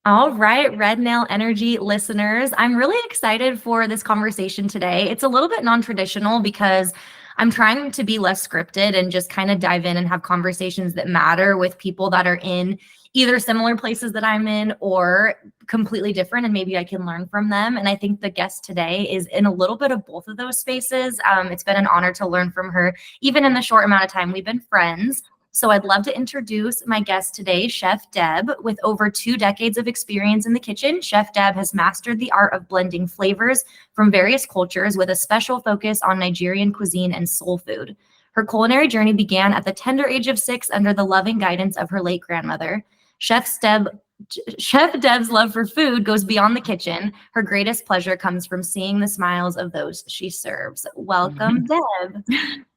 All right, Red Nail Energy listeners, I'm really excited for this conversation today. It's a little bit non-traditional because I'm trying to be less scripted and just kind of dive in and have conversations that matter with people that are in either similar places that I'm in or completely different, and maybe I can learn from them. And I think the guest today is in a little bit of both of those spaces. It's been an honor to learn from her, even in the short amount of time we've been friends. So I'd love to introduce my guest today, Chef Deb. With over 2 decades of experience in the kitchen, Chef Deb has mastered the art of blending flavors from various cultures with a special focus on Nigerian cuisine and soul food. Her culinary journey began at the tender age of 6 under the loving guidance of her late grandmother. Chef Deb's love for food goes beyond the kitchen. Her greatest pleasure comes from seeing the smiles of those she serves. Welcome, Deb.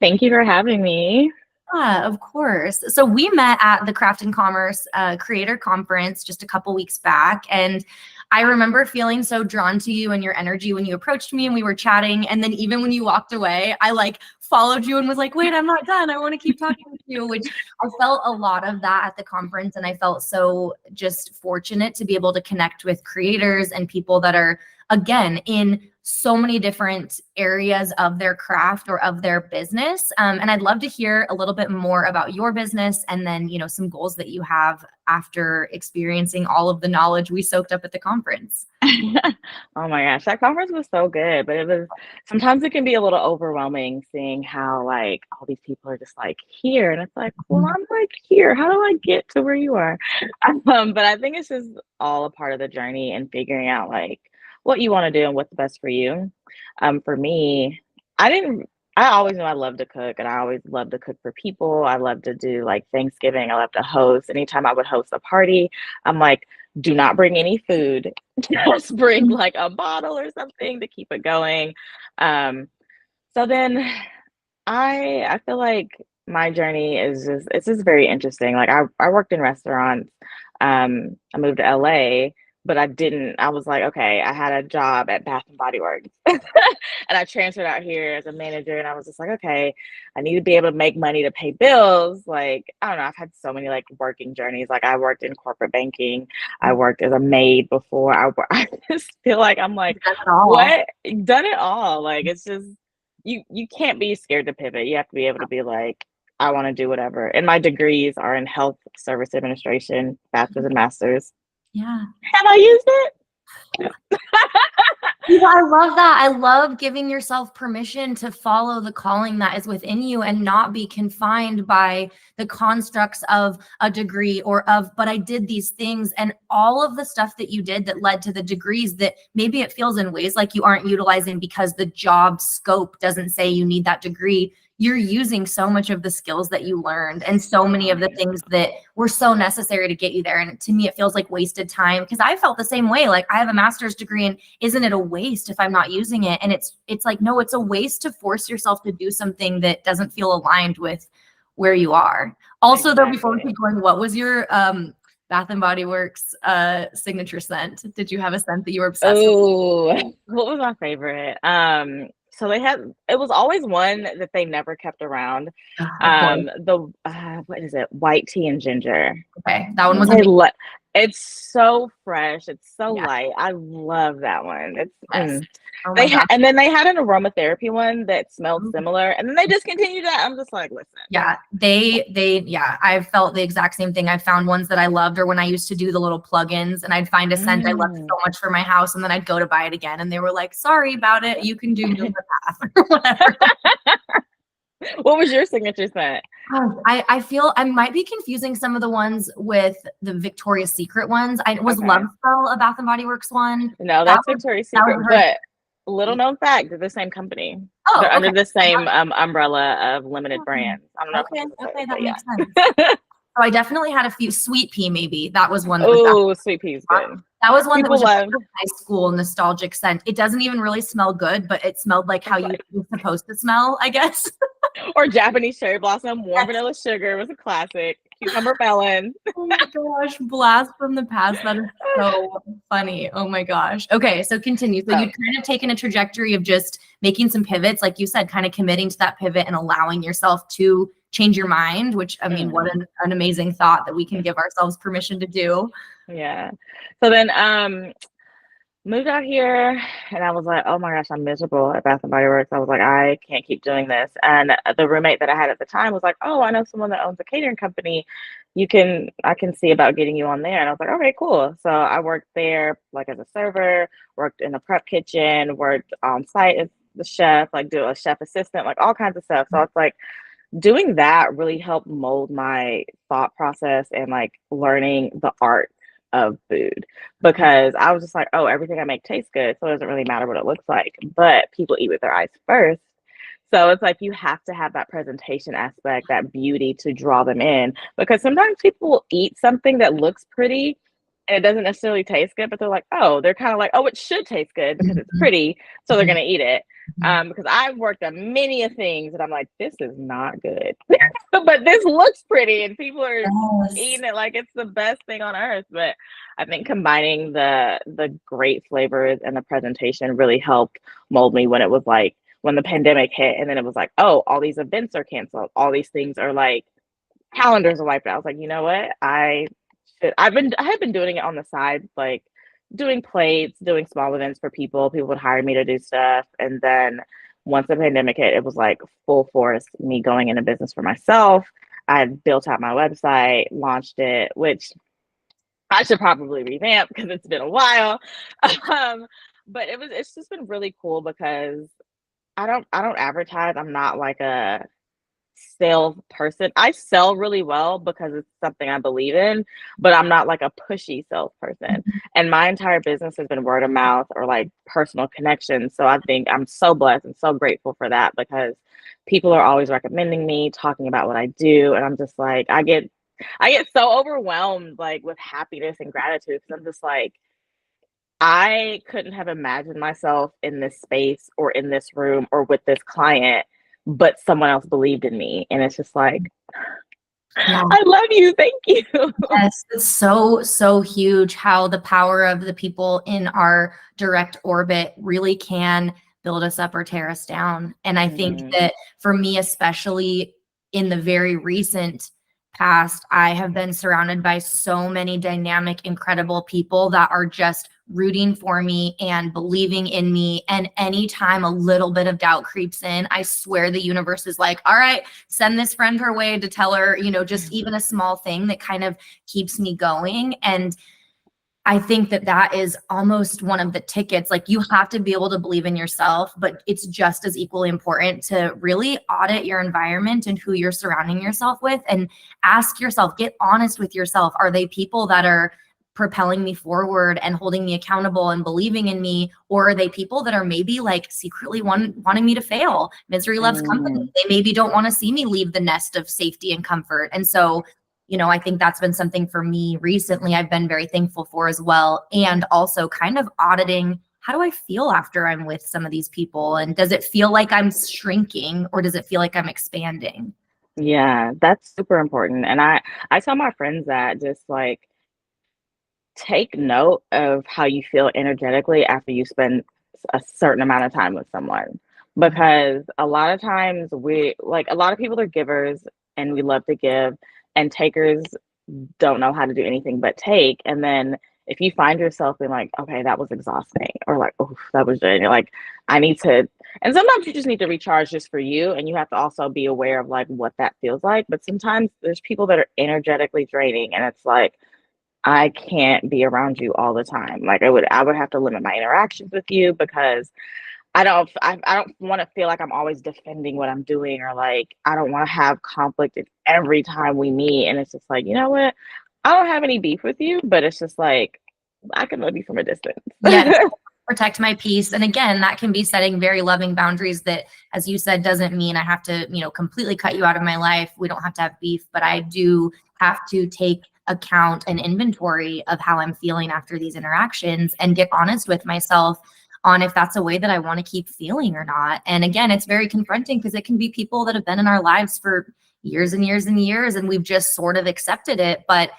Thank you for having me. Yeah, of course. So we met at the Craft and Commerce Creator Conference just a couple weeks back, and I remember feeling so drawn to you and your energy when you approached me and we were chatting. And then even when you walked away, I like followed you and was like, wait, I'm not done. I want to keep talking with you, which I felt a lot of that at the conference. And I felt so just fortunate to be able to connect with creators and people that are, again, in so many different areas of their craft or of their business. And I'd love to hear a little bit more about your business and then, some goals that you have after experiencing all of the knowledge we soaked up at the conference. Oh my gosh, that conference was so good, but sometimes it can be a little overwhelming seeing how like all these people are just like here, and it's like, well, I'm like here. How do I get to where you are? But I think it's just all a part of the journey and figuring out like what you want to do and what's best for you. For me, I didn't. I always knew I loved to cook, and I always loved to cook for people. I love to do like Thanksgiving. I love to host. Anytime I would host a party, I'm like, do not bring any food. Just bring like a bottle or something to keep it going. So then I feel like my journey is just very interesting. Like I worked in restaurants. I moved to LA, but I was like, okay, I had a job at Bath and Body Works. And I transferred out here as a manager, and I was just like, okay, I need to be able to make money to pay bills. Like, I don't know, I've had so many like working journeys. Like I worked in corporate banking. I worked as a maid before. I just feel like I'm like, what? Done it all. Like it's just you can't be scared to pivot. You have to be able to be like, I want to do whatever. And my degrees are in health service administration, bachelor's and master's. Yeah. Have I used it? I love that. I love giving yourself permission to follow the calling that is within you and not be confined by the constructs of a degree but I did these things, and all of the stuff that you did that led to the degrees that maybe it feels in ways like you aren't utilizing because the job scope doesn't say you need that degree. You're using so much of the skills that you learned and so many of the things that were so necessary to get you there. And to me, it feels like wasted time because I felt the same way. Like I have a master's degree, and isn't it a waste if I'm not using it? And it's like, no, it's a waste to force yourself to do something that doesn't feel aligned with where you are. Also, though, before we keep going, what was your Bath and Body Works signature scent? Did you have a scent that you were obsessed with? Oh, what was my favorite? So it was always one that they never kept around. What is it? White tea and ginger. Okay, that one was it's so fresh. It's so light. I love that one. And then they had an aromatherapy one that smelled similar, and then they discontinued that. I'm just like, listen. Yeah, I felt the exact same thing. I found ones that I loved, or when I used to do the little plugins, and I'd find a scent I loved so much for my house, and then I'd go to buy it again, and they were like, "Sorry about it. You can do the path or whatever." What was your signature scent? I feel I might be confusing some of the ones with the Victoria's Secret ones. Was Love Spell a Bath and Body Works one? No, that's Victoria's Secret, but little known fact, they're the same company. They're under the same umbrella of limited brands. I don't know. Okay, that makes sense. So I definitely had a few. Sweet Pea, maybe. That was one. Oh, Sweet Pea is good. That was one that was just like a high school nostalgic scent. It doesn't even really smell good, but it smelled like how you're supposed to smell, I guess. Or Japanese cherry blossom, warm vanilla sugar was a classic. Cucumber melon. Oh my gosh, blast from the past. That is so funny. Oh my gosh. Okay, so continue. So you've kind of taken a trajectory of just making some pivots, like you said, kind of committing to that pivot and allowing yourself to change your mind, which I mean, what Mm. an amazing thought that we can give ourselves permission to do. Yeah. So then moved out here and I was like, oh my gosh, I'm miserable at Bath and Body Works. I was like, I can't keep doing this. And the roommate that I had at the time was like, oh, I know someone that owns a catering company. I can see about getting you on there. And I was like, okay, cool. So I worked there like as a server, worked in the prep kitchen, worked on site as the chef, like do a chef assistant, like all kinds of stuff. So it's like doing that really helped mold my thought process and like learning the art of food because I was just like, oh, everything I make tastes good, so it doesn't really matter what it looks like. But people eat with their eyes first. So it's like you have to have that presentation aspect, that beauty to draw them in because sometimes people will eat something that looks pretty and it doesn't necessarily taste good, but they're like, oh, they're kind of like, oh, it should taste good because it's pretty, so they're gonna eat it. Because I've worked on many of things and I'm like, this is not good. But this looks pretty and people are Yes. eating it like it's the best thing on earth. But I think combining the great flavors and the presentation really helped mold me when it was like when the pandemic hit and then it was like, oh, all these events are canceled. All these things are like calendars are wiped out. I was like, you know what? I had been doing it on the side, like doing plates, doing small events for people. People would hire me to do stuff. And then once the pandemic hit, it was like full force me going into business for myself. I had built out my website, launched it, which I should probably revamp because it's been a while. Um, but it's just been really cool because I don't advertise. I'm not like a sales person. I sell really well because it's something I believe in, but I'm not like a pushy salesperson. And my entire business has been word of mouth or like personal connections. So I think I'm so blessed and so grateful for that because people are always recommending me, talking about what I do, and I'm just like I get so overwhelmed like with happiness and gratitude because I'm just like I couldn't have imagined myself in this space or in this room or with this client, but someone else believed in me. And it's just like, Yeah. I love you. Thank you. Yes, it's so, so huge how the power of the people in our direct orbit really can build us up or tear us down. And I think Mhm. that for me, especially in the very recent past, I have been surrounded by so many dynamic, incredible people that are just rooting for me and believing in me. And anytime a little bit of doubt creeps in, I swear the universe is like, all right, send this friend her way to tell her, just even a small thing that kind of keeps me going. And I think that that is almost one of the tickets. Like you have to be able to believe in yourself, but it's just as equally important to really audit your environment and who you're surrounding yourself with and ask yourself, get honest with yourself. Are they people that are propelling me forward and holding me accountable and believing in me? Or are they people that are maybe like secretly wanting me to fail? Misery loves company. Mm. They maybe don't want to see me leave the nest of safety and comfort. And so I think that's been something for me recently I've been very thankful for as well. And also kind of auditing, how do I feel after I'm with some of these people? And does it feel like I'm shrinking or does it feel like I'm expanding? Yeah, that's super important. And I tell my friends that just like take note of how you feel energetically after you spend a certain amount of time with someone. Because a lot of times a lot of people are givers and we love to give, and takers don't know how to do anything but take. And then if you find yourself being like, okay, that was exhausting, or like, oh, that was good, you're like, I need to, and sometimes you just need to recharge just for you. And you have to also be aware of like what that feels like. But sometimes there's people that are energetically draining, and it's like, I can't be around you all the time. Like I would have to limit my interactions with you because I don't want to feel like I'm always defending what I'm doing or like I don't want to have conflict every time we meet. And it's just like, you know what? I don't have any beef with you, but it's just like I can love you from a distance. Yes. Protect my peace. And again, that can be setting very loving boundaries that, as you said, doesn't mean I have to, completely cut you out of my life. We don't have to have beef, but I do have to take account and inventory of how I'm feeling after these interactions and get honest with myself on if that's a way that I want to keep feeling or not. And again, it's very confronting because it can be people that have been in our lives for years and years and years, and we've just sort of accepted it. But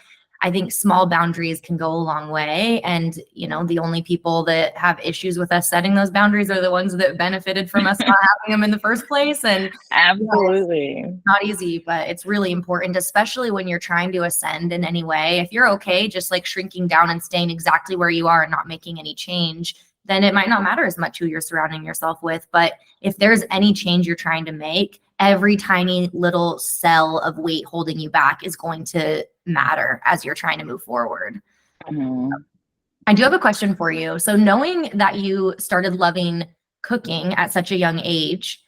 I think small boundaries can go a long way. And, you know, the only people that have issues with us setting those boundaries are the ones that benefited from us not having them in the first place. And Absolutely. not easy, but it's really important, especially when you're trying to ascend in any way. If you're okay just like shrinking down and staying exactly where you are and not making any change, then it might not matter as much who you're surrounding yourself with. But if there's any change you're trying to make, every tiny little cell of weight holding you back is going to matter as you're trying to move forward. Mhm. I do have a question for you. So knowing that you started loving cooking at such a young age,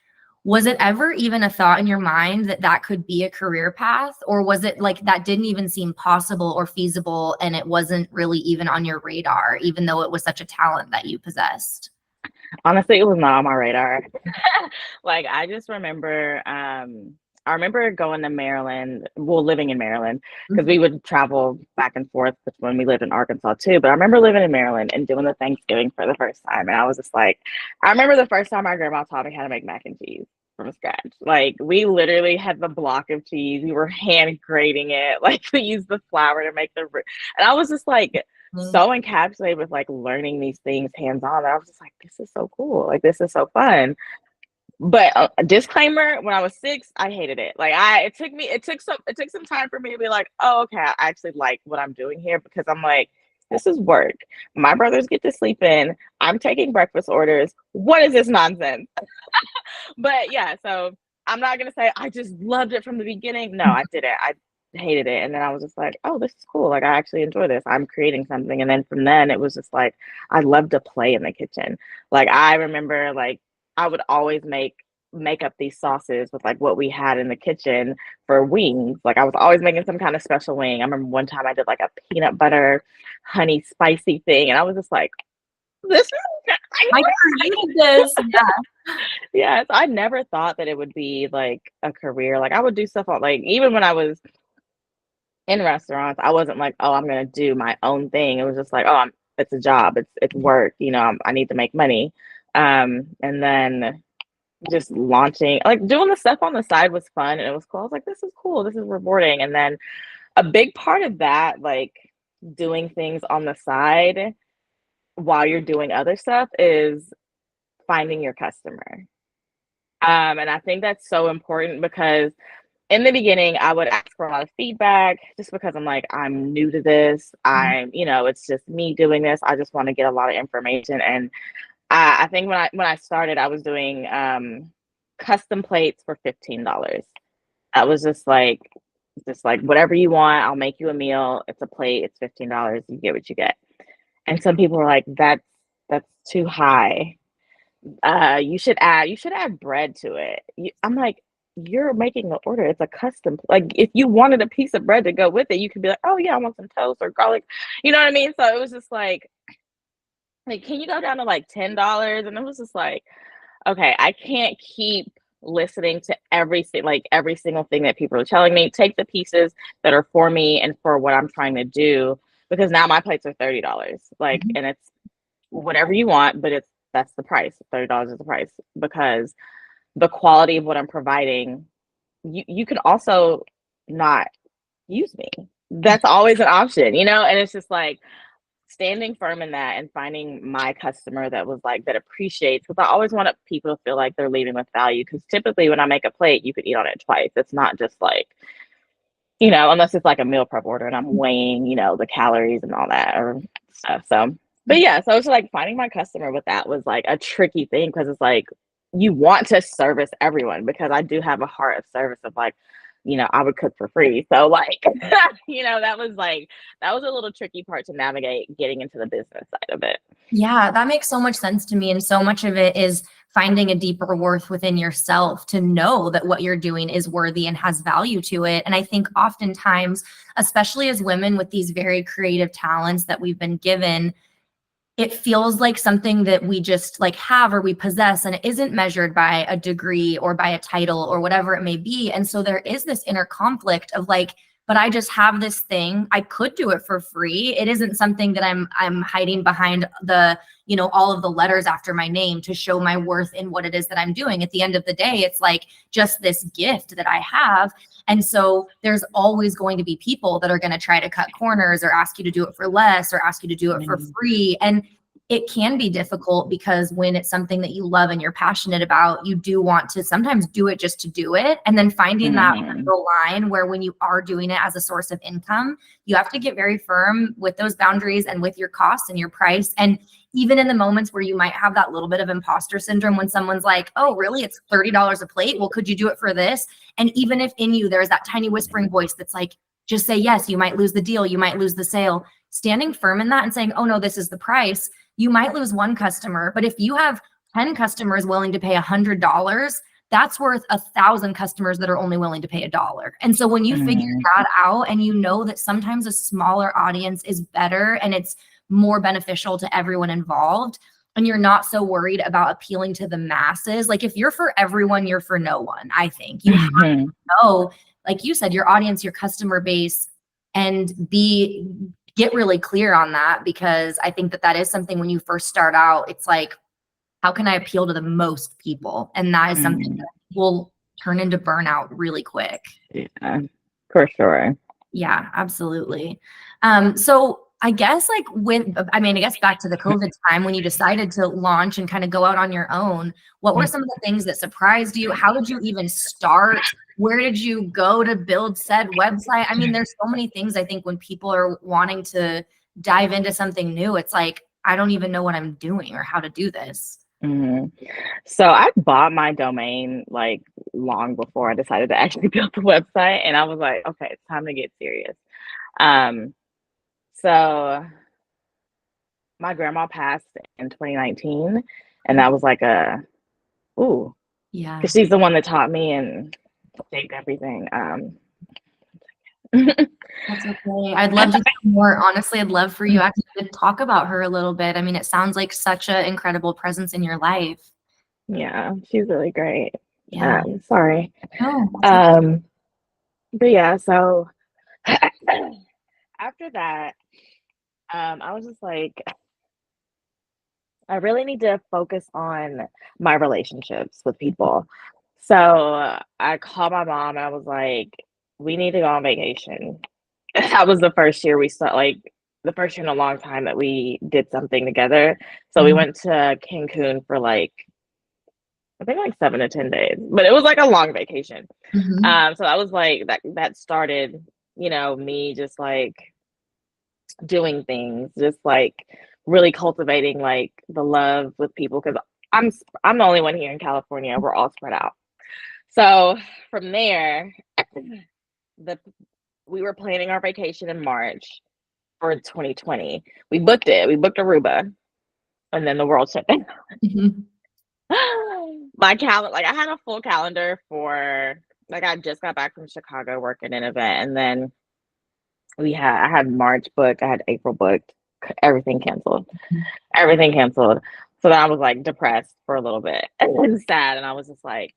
was it ever even a thought in your mind that that could be a career path? Or was it like that didn't even seem possible or feasible and it wasn't really even on your radar, even though it was such a talent that you possessed? Honestly, it was not on my radar. Like, I just remember, I remember going to Maryland, well, living in Maryland, because we would travel back and forth when we lived in Arkansas too. But I remember living in Maryland and doing the Thanksgiving for the first time. And I was just like, I remember the first time my grandma taught me how to make mac and cheese from scratch. Like, we literally had the block of cheese, we were hand grating it, like, to use the flour to make and I was just like, so encapsulated with like learning these things hands on. I was just like, this is so cool. Like, this is so fun. But a disclaimer, when I was 6, I hated it. Like, it took some time for me to be like, oh, okay, I actually like what I'm doing here, because I'm like, this is work. My brothers get to sleep in. I'm taking breakfast orders. What is this nonsense? But yeah, so I'm not gonna say I just loved it from the beginning. No, I didn't. I hated it. And then I was just like, oh, this is cool. Like, I actually enjoy this. I'm creating something. And then from then it was just like, I love to play in the kitchen. Like, I remember, like, I would always make up these sauces with like what we had in the kitchen for wings. Like, I was always making some kind of special wing. I remember one time I did like a peanut butter honey spicy thing, and I was just like, this is I created this. Yeah. yeah. So I never thought that it would be like a career. Like, I would do stuff on, like, even when I was in restaurants, I wasn't like, oh, I'm gonna do my own thing. It was just like, oh, it's a job, it's work. You know, I need to make money. And then just launching, like, doing the stuff on the side was fun and it was cool. I was like, this is cool, this is rewarding. And then a big part of that, like, doing things on the side while you're doing other stuff, is finding your customer. And I think that's so important, because in the beginning, I would ask for a lot of feedback just because I'm like, I'm new to this. It's just me doing this. I just want to get a lot of information. And I think when I started, I was doing custom plates for $15. That was just like whatever you want, I'll make you a meal. It's a plate, it's $15. You get what you get. And some people were like, that's too high. You should add bread to it. I'm like, you're making the order. It's a custom. Like, if you wanted a piece of bread to go with it, you could be like, oh yeah, I want some toast or garlic. You know what I mean? So it was just like, can you go down to like $10? And it was just like, okay, I can't keep listening to every single thing that people are telling me. Take the pieces that are for me and for what I'm trying to do, because now my plates are $30. Like, and it's whatever you want, but that's the price. $30 is the price, because the quality of what I'm providing, you can also not use me. That's always an option, and it's just like standing firm in that and finding my customer that appreciates, because I always want people to feel like they're leaving with value, because typically when I make a plate, you could eat on it twice. It's not just like, unless it's like a meal prep order and I'm weighing, the calories and all that or stuff. So, but yeah, so it's like finding my customer with that was like a tricky thing, because it's like you want to service everyone, because I do have a heart of service of like, I would cook for free. So like, that was a little tricky part to navigate getting into the business side of it. Yeah, that makes so much sense to me. And so much of it is finding a deeper worth within yourself to know that what you're doing is worthy and has value to it. And I think oftentimes, especially as women with these very creative talents that we've been given, it feels like something that we just like have or we possess, and it isn't measured by a degree or by a title or whatever it may be. And so there is this inner conflict of like, but I just have this thing. I could do it for free. It isn't something that I'm hiding behind the, you know, all of the letters after my name to show my worth in what it is that I'm doing. At the end of the day, it's like just this gift that I have. And so there's always going to be people that are going to try to cut corners or ask you to do it for less or ask you to do it for free. And it can be difficult because when it's something that you love and you're passionate about, you do want to sometimes do it just to do it. And then finding that middle line where when you are doing it as a source of income, you have to get very firm with those boundaries and with your costs and your price. And even in the moments where you might have that little bit of imposter syndrome when someone's like, oh, really? It's $30 a plate. Well, could you do it for this? And even if in you, there's that tiny whispering voice that's like, just say yes, you might lose the deal. You might lose the sale. Standing firm in that and saying, oh no, this is the price. You might lose one customer, but if you have 10 customers willing to pay $100, that's worth 1,000 customers that are only willing to pay $1. And so when you figure that out and you know that sometimes a smaller audience is better and it's more beneficial to everyone involved, and you're not so worried about appealing to the masses. Like if you're for everyone, you're for no one. I think you have to know, like you said, your audience, your customer base, and get really clear on that, because I think that is something when you first start out, it's like, how can I appeal to the most people? And that is something that will turn into burnout really quick. Yeah, for sure. Yeah, absolutely. So I guess like I guess back to the COVID time when you decided to launch and kind of go out on your own, what were some of the things that surprised you? How did you even start? Where did you go to build said website? I mean, there's so many things I think when people are wanting to dive into something new, it's like, I don't even know what I'm doing or how to do this. So I bought my domain like long before I decided to actually build the website. And I was like, okay, it's time to get serious. So my grandma passed in 2019, and that was like Yeah. because she's the one that taught me and shaped everything. That's okay. I'd love to hear more. Honestly, I'd love for you actually to talk about her a little bit. I mean, it sounds like such an incredible presence in your life. Yeah, she's really great. Yeah. Sorry. No, that's okay. But yeah, so after that, I was just like, I really need to focus on my relationships with people. So I called my mom and I was like, we need to go on vacation. That was the first year the first year in a long time that we did something together. So we went to Cancun for like, I think like 7 to 10 days, but it was like a long vacation. So I was like, that started, me just like doing things, just like really cultivating like the love with people, because I'm the only one here in California. We're all spread out. So from there, we were planning our vacation in March for 2020. We booked it. We booked Aruba, and then the world shut down. My calendar, like I had a full calendar for like I just got back from Chicago working an event, and then I had March booked, I had April booked, everything canceled. Everything canceled. So then I was like depressed for a little bit and sad, and I was just like,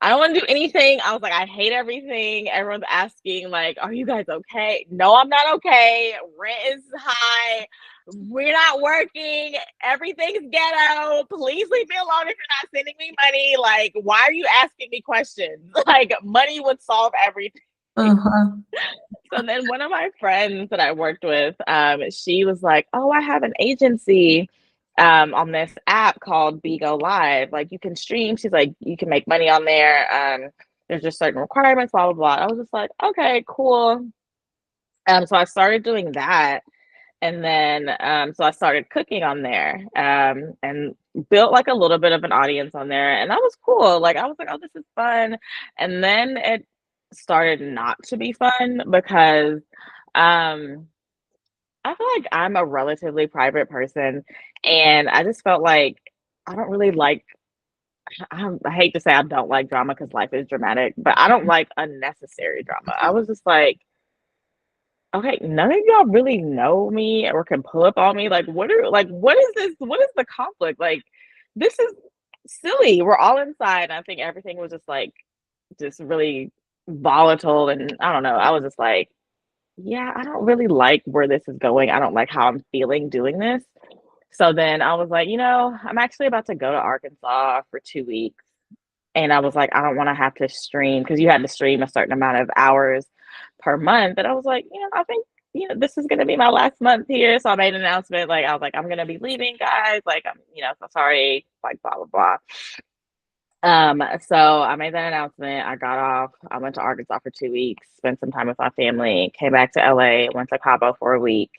I don't want to do anything. I was like, I hate everything. Everyone's asking, like, are you guys okay? No, I'm not okay. Rent is high. We're not working. Everything's ghetto. Please leave me alone if you're not sending me money. Like, why are you asking me questions? Like, money would solve everything. So then one of my friends that I worked with, she was like, oh, I have an agency on this app called Bigo Live. Like you can stream. She's like, you can make money on there. There's just certain requirements, blah, blah, blah. I was just like, okay, cool. So I started doing that. And then, so I started cooking on there, and built like a little bit of an audience on there. And that was cool. Like, I was like, oh, this is fun. And then it started not to be fun because, I feel like I'm a relatively private person, and I just felt like I don't really like I hate to say I don't like drama because life is dramatic, but I don't like unnecessary drama. I was just like, okay, none of y'all really know me or can pull up on me. Like, what is this? What is the conflict? Like, this is silly. We're all inside. And I think everything was just like, just really volatile. And I don't know. I was just like, yeah, I don't really like where this is going. I don't like how I'm feeling doing this. So then I was like, I'm actually about to go to Arkansas for 2 weeks. And I was like, I don't want to have to stream because you had to stream a certain amount of hours per month. And I was like, I think, this is going to be my last month here. So I made an announcement. Like, I was like, I'm going to be leaving, guys. Like, I'm, so sorry, like, blah, blah, blah. So I made that announcement. I got off. I went to Arkansas for 2 weeks, spent some time with my family, came back to LA, went to Cabo for a week.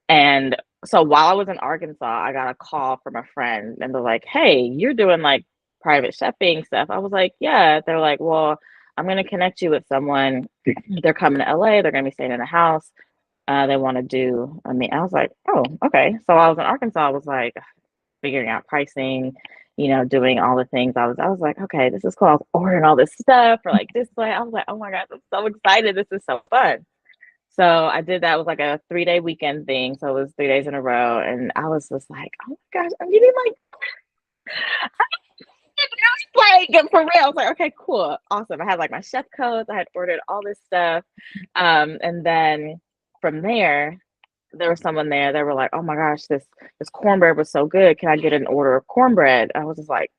And so while I was in Arkansas, I got a call from a friend and they're like, hey, you're doing like private chefing stuff. I was like, yeah. They're like, well, I'm going to connect you with someone. They're coming to LA. They're going to be staying in a house. They want to do, I was like, oh, okay. So I was in Arkansas. I was like figuring out pricing, doing all the things. I was like, okay, this is cool. I was ordering all this stuff for like this way. I was like, oh my God, I'm so excited. This is so fun. So I did that with like a 3-day weekend thing. So it was 3 days in a row. And I was just like, oh my gosh, I'm getting like for real. I was like, okay, cool. Awesome. I had like my chef codes. I had ordered all this stuff. And then from there was someone there. They were like, oh my gosh, this cornbread was so good. Can I get an order of cornbread? I was just like,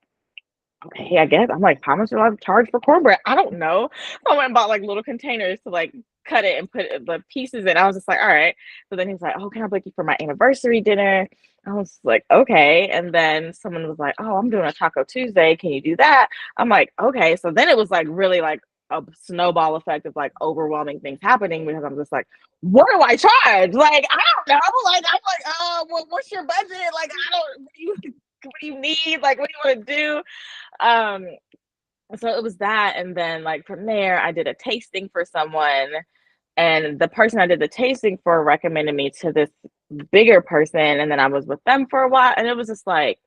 okay, I guess. I'm like, how much do I charge for cornbread? I don't know. So I went and bought like little containers to like cut it and put the pieces in. I was just like, all right. So then he's like, oh, can I book you for my anniversary dinner? I was like, okay. And then someone was like, oh, I'm doing a Taco Tuesday. Can you do that? I'm like, okay. So then it was like really like a snowball effect of like overwhelming things happening because I'm just like, what do I charge? Like, I don't know. Like, I'm like, oh, what's your budget? Like, I don't, what do you need? Like, what do you want to do? So it was that. And then like from there, I did a tasting for someone. And the person I did the tasting for recommended me to this bigger person. And then I was with them for a while. And it was just like,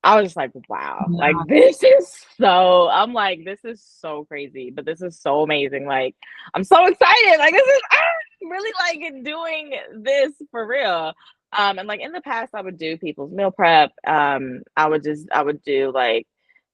I was just like, wow, like I'm like, this is so crazy, but this is so amazing. Like, I'm so excited. Like, I'm really like doing this for real. And like in the past, I would do people's meal prep. I would do like,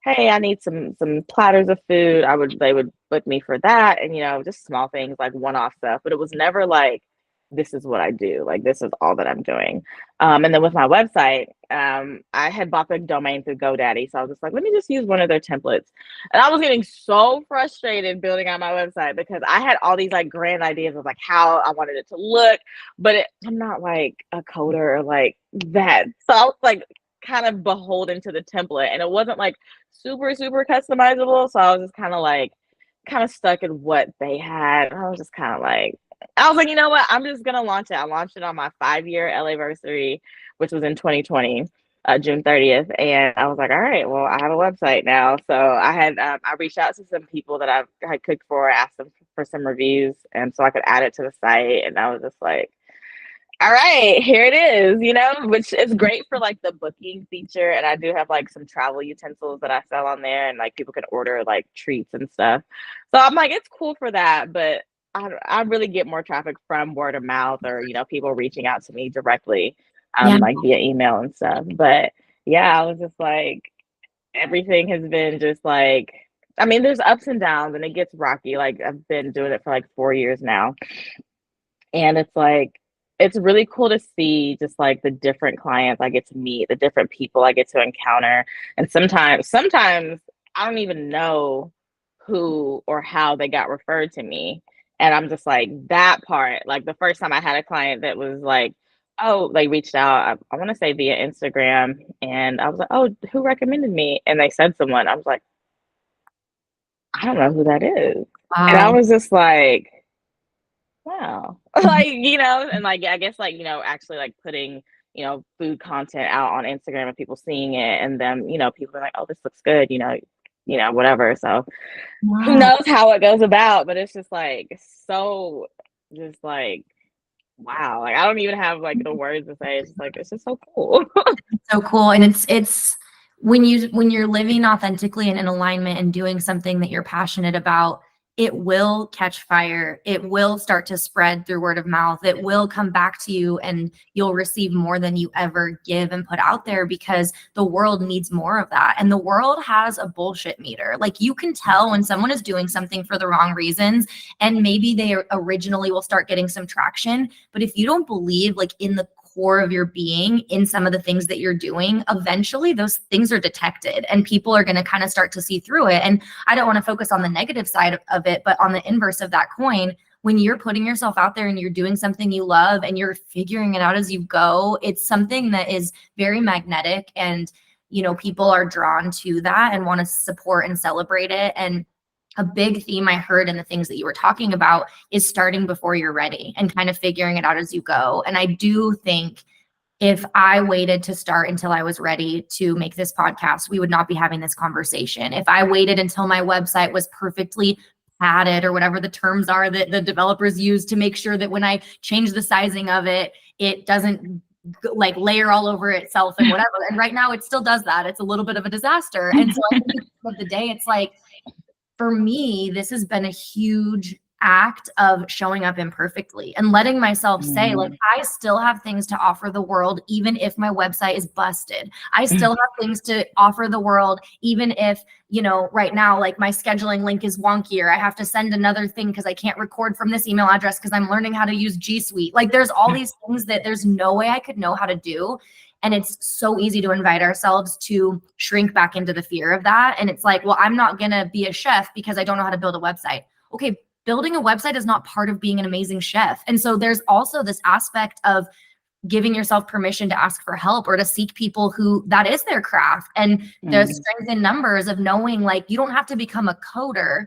hey, I need some platters of food. They would book me for that, and just small things like one-off stuff. But it was never like, this is what I do. Like, this is all that I'm doing. And then with my website, I had bought the domain through GoDaddy, so I was just like, let me just use one of their templates. And I was getting so frustrated building out my website because I had all these like grand ideas of like how I wanted it to look, but I'm not like a coder or like that. So I was like kind of beholden to the template, and it wasn't like super customizable. So I was just kind of stuck in what they had. I was just kind of like, I was like, you know what? I'm just gonna launch it. I launched it on my 5-year LAversary, which was in 2020, June 30th. And I was like, all right, well, I have a website now. So I reached out to some people that I had cooked for, asked them for some reviews, and so I could add it to the site. And I was just like, all right, here it is, which is great for like the booking feature. And I do have like some travel utensils that I sell on there, and like people can order like treats and stuff. So I'm like, it's cool for that, but I really get more traffic from word of mouth or people reaching out to me directly, like via email and stuff. But yeah, I was just like, everything has been just like, I mean, there's ups and downs, and it gets rocky. Like, I've been doing it for like 4 years now, and it's like, it's really cool to see just like the different clients I get to meet, the different people I get to encounter. And sometimes I don't even know who or how they got referred to me. And I'm just like, that part, like the first time I had a client that was like, oh, they reached out, I want to say via Instagram. And I was like, oh, who recommended me? And they said someone. I was like, I don't know who that is. And I Wow. was just like, wow. Like, and like, I guess like, actually like putting, food content out on Instagram and people seeing it, and then, people are like, oh, this looks good, whatever. So who Wow. knows how it goes about, but it's just like, so just like, wow. Like, I don't even have like the words to say. It's just like, it's just so cool. So cool. And it's when you're living authentically and in alignment and doing something that you're passionate about, it will catch fire. It will start to spread through word of mouth. It will come back to you and you'll receive more than you ever give and put out there, because the world needs more of that. And the world has a bullshit meter. Like, you can tell when someone is doing something for the wrong reasons, and maybe they originally will start getting some traction. But if you don't believe, like, in the core of your being in some of the things that you're doing, eventually those things are detected and people are going to kind of start to see through it. And I don't want to focus on the negative side of it, but on the inverse of that coin, when you're putting yourself out there and you're doing something you love and you're figuring it out as you go, it's something that is very magnetic, and people are drawn to that and want to support and celebrate it. And a big theme I heard in the things that you were talking about is starting before you're ready and kind of figuring it out as you go. And I do think if I waited to start until I was ready to make this podcast, we would not be having this conversation. If I waited until my website was perfectly padded, or whatever the terms are that the developers use to make sure that when I change the sizing of it, it doesn't like layer all over itself and whatever. And right now it still does that. It's a little bit of a disaster. And so I think at the end of the day, it's like, for me, this has been a huge act of showing up imperfectly and letting myself say, like, I still have things to offer the world, even if my website is busted. I still have things to offer the world, even if, right now, like, my scheduling link is wonky, or I have to send another thing because I can't record from this email address because I'm learning how to use G Suite. Like, there's all these things that there's no way I could know how to do. And it's so easy to invite ourselves to shrink back into the fear of that. And it's like, well, I'm not going to be a chef because I don't know how to build a website. Okay, building a website is not part of being an amazing chef. And so there's also this aspect of giving yourself permission to ask for help or to seek people who that is their craft. And the strength in numbers of knowing, like, you don't have to become a coder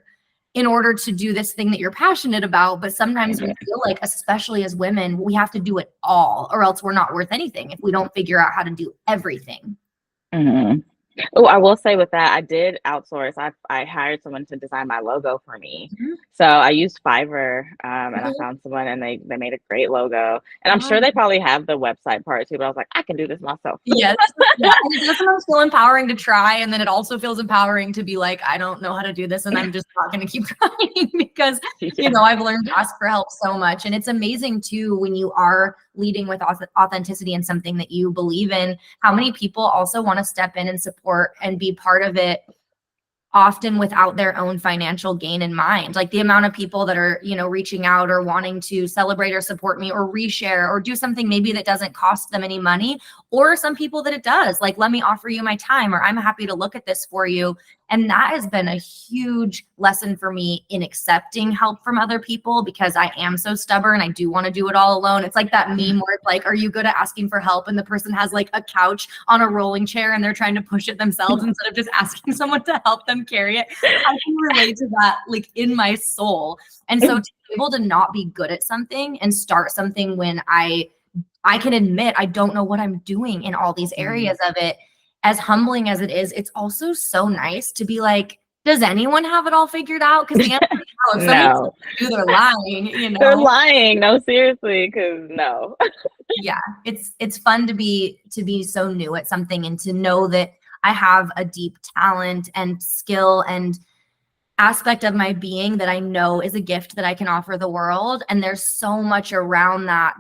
in order to do this thing that you're passionate about. But sometimes we feel like, especially as women, we have to do it all, or else we're not worth anything if we don't figure out how to do everything. Oh, I will say with that, I did outsource. I hired someone to design my logo for me. So I used Fiverr, and I found someone, and they made a great logo. And I'm sure they probably have the website part too, but I was like, I can do this myself. Yes. Yeah. And it does sometimes feel empowering to try. And then it also feels empowering to be like, I don't know how to do this, and I'm just not going to keep trying because, I've learned to ask for help so much. And it's amazing too, when you are leading with authenticity in something that you believe in, how many people also want to step in and support and be part of it, often without their own financial gain in mind. Like, the amount of people that are, reaching out or wanting to celebrate or support me or reshare or do something maybe that doesn't cost them any money, or some people that it does, like, let me offer you my time, or I'm happy to look at this for you. And that has been a huge lesson for me in accepting help from other people, because I am so stubborn. I do want to do it all alone. It's like that meme where it's like, are you good at asking for help? And the person has like a couch on a rolling chair and they're trying to push it themselves instead of just asking someone to help them carry it. I can relate to that, like, in my soul. And so to be able to not be good at something and start something when I can admit I don't know what I'm doing in all these areas of it, as humbling as it is, it's also so nice to be like, does anyone have it all figured out? Because the answer is no. If someone do, they're lying, They're lying. No, seriously, because no. Yeah, it's fun to be so new at something and to know that I have a deep talent and skill and aspect of my being that I know is a gift that I can offer the world. And there's so much around that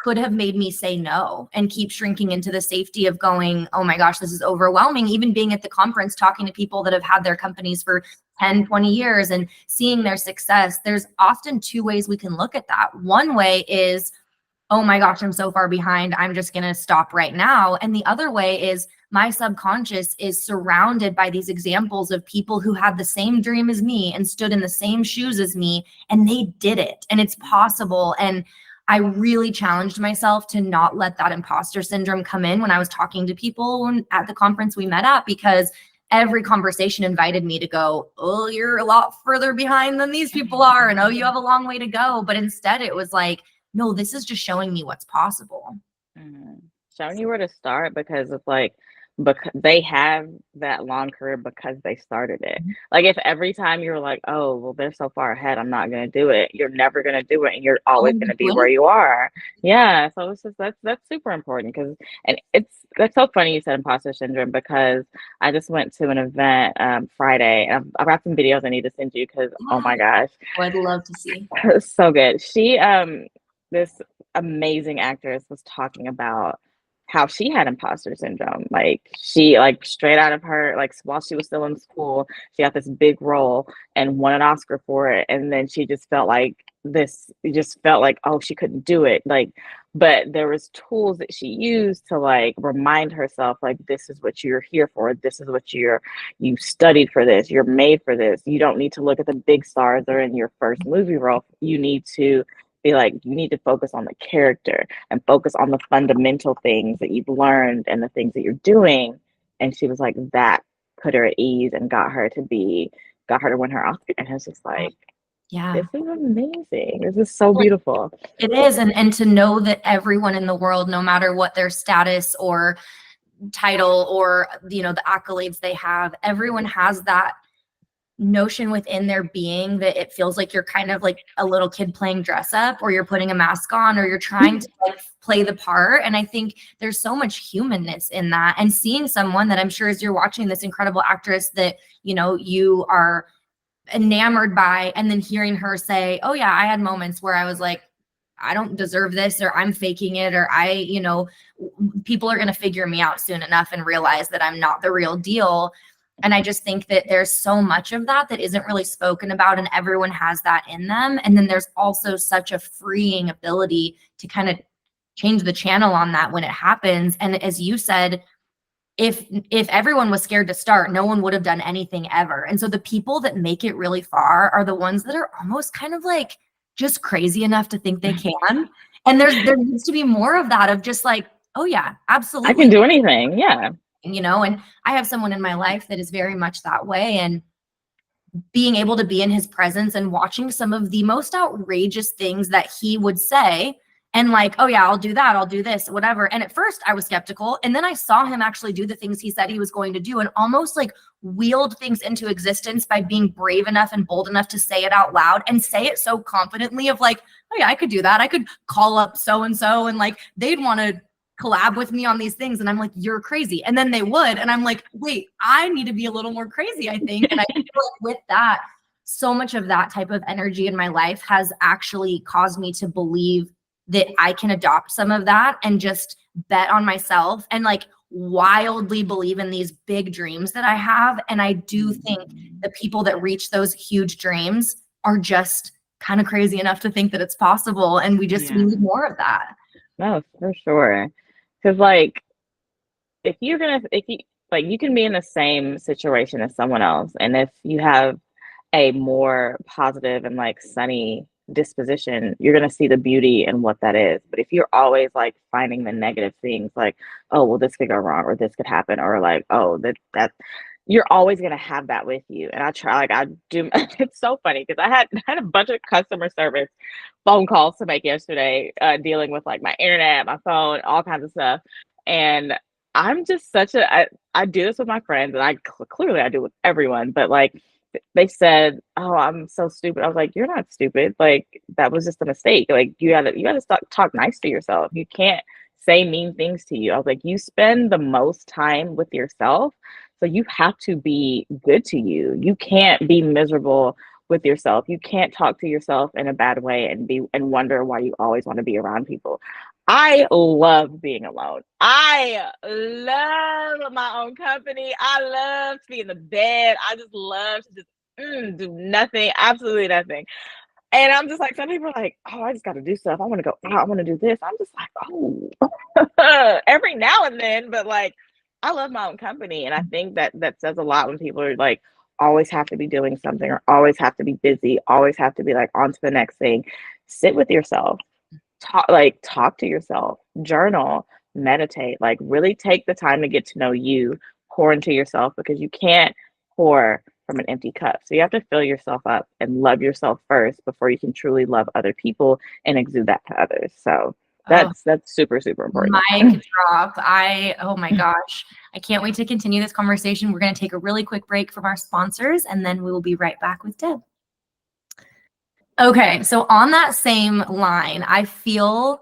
could have made me say no and keep shrinking into the safety of going, oh my gosh, this is overwhelming. Even being at the conference, talking to people that have had their companies for 10, 20 years and seeing their success, there's often two ways we can look at that. One way is, oh my gosh, I'm so far behind, I'm just going to stop right now. And the other way is, my subconscious is surrounded by these examples of people who had the same dream as me and stood in the same shoes as me, and they did it, and it's possible. And I really challenged myself to not let that imposter syndrome come in when I was talking to people at the conference we met at, because every conversation invited me to go, oh, you're a lot further behind than these people are, and oh, you have a long way to go. But instead it was like, no, this is just showing me what's possible. Showing you where to start, because it's like, because they have that long career because they started it. Like if every time you're like, oh, well, they're so far ahead, I'm not gonna do it, you're never gonna do it and you're always Only gonna be where doing you are. Yeah. So it's just that's super important because and that's so funny you said imposter syndrome because I just went to an event Friday and I've got some videos I need to send you because oh my gosh, Oh, I'd love to see. so good. She this amazing actress was talking about how she had imposter syndrome. Like she like straight out of her like while she was still in school, she got this big role and won an Oscar for it. And then she just felt like this just felt like oh she couldn't do it. Like but there was tools that she used to like remind herself like this is what you're here for. This is what you studied for this. You're made for this. You don't need to look at the big stars that are in your first movie role. You need to be like you need to focus on the character and focus on the fundamental things that you've learned and the things that you're doing. And she was like, that put her at ease and got her to win her Oscar. And I was just like, Yeah. this is amazing. This is so beautiful. It is. And to know that everyone in the world, no matter what their status or title or, you know, the accolades they have, everyone has that notion within their being that it feels like you're kind of like a little kid playing dress up or you're putting a mask on or you're trying to like play the part. And I think there's so much humanness in that. And seeing someone that I'm sure as you're watching this incredible actress that, you know, you are enamored by, and then hearing her say, oh yeah, I had moments where I was like, I don't deserve this, or I'm faking it, or I, you know, people are going to figure me out soon enough and realize that I'm not the real deal. And I just think that there's so much of that that isn't really spoken about, and everyone has that in them. And then there's also such a freeing ability to kind of change the channel on that when it happens. And as you said, if everyone was scared to start, no one would have done anything ever. And so the people that make it really far are the ones that are almost kind of like just crazy enough to think they can. And there needs to be more of that, of just like, oh yeah, I can absolutely. do anything. Yeah. You know, and I have someone in my life that is very much that way. And being able to be in his presence and watching some of the most outrageous things that he would say, and like, oh yeah, I'll do that, I'll do this, whatever. And at first I was skeptical, and then I saw him actually do the things he said he was going to do, and almost like wield things into existence by being brave enough and bold enough to say it out loud and say it so confidently of like, oh yeah, I could do that. I could call up so and so and like they'd want to collab with me on these things. And I'm like, you're crazy. And then they would. And I'm like, wait, I need to be a little more crazy, I think. And I feel like with that, so much of that type of energy in my life has actually caused me to believe that I can adopt some of that and just bet on myself and like wildly believe in these big dreams that I have. And I do think the people that reach those huge dreams are just kind of crazy enough to think that it's possible. And we need more of that. No, for sure. Because like if you like you can be in the same situation as someone else, and if you have a more positive and like sunny disposition, you're gonna see the beauty in what that is. But if you're always like finding the negative things, like oh well this could go wrong or this could happen or like oh that you're always gonna have that with you. And I try like I do. It's so funny because I had a bunch of customer service phone calls to make yesterday, dealing with like my internet, my phone, all kinds of stuff. And I'm just I do this with my friends, and clearly I do with everyone. But like they said, "Oh, I'm so stupid." I was like, "You're not stupid. Like that was just a mistake. Like you gotta start talk nice to yourself. You can't say mean things to you." I was like, "You spend the most time with yourself, so you have to be good to you. You can't be miserable with yourself. You can't talk to yourself in a bad way and wonder why you always want to be around people." I love being alone. I love my own company. I love to be in the bed. I just love to just do nothing, absolutely nothing. And I'm just like, some people are like, oh, I just got to do stuff. I want to go out. I want to do this. I'm just like, oh, every now and then. But like, I love my own company. And I think that says a lot when people are like, always have to be doing something or always have to be busy, always have to be like on to the next thing. Sit with yourself, talk to yourself, journal, meditate, like really take the time to get to know you, pour into yourself because you can't pour from an empty cup. So you have to fill yourself up and love yourself first before you can truly love other people and exude that to others. So Oh, That's super, super important. mic drop. Oh my gosh. I can't wait to continue this conversation. We're going to take a really quick break from our sponsors, and then we will be right back with Deb. Okay, so on that same line, I feel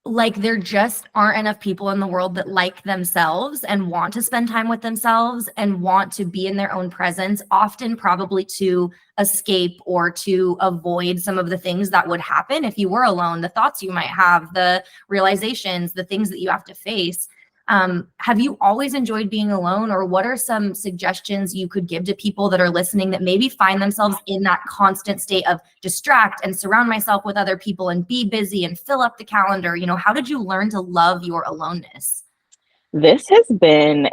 like there just aren't enough people in the world that like themselves and want to spend time with themselves and want to be in their own presence, often probably to escape or to avoid some of the things that would happen if you were alone, the thoughts you might have, the realizations, the things that you have to face. Have you always enjoyed being alone, or what are some suggestions you could give to people that are listening that maybe find themselves in that constant state of distract and surround myself with other people and be busy and fill up the calendar? You know, how did you learn to love your aloneness? This has been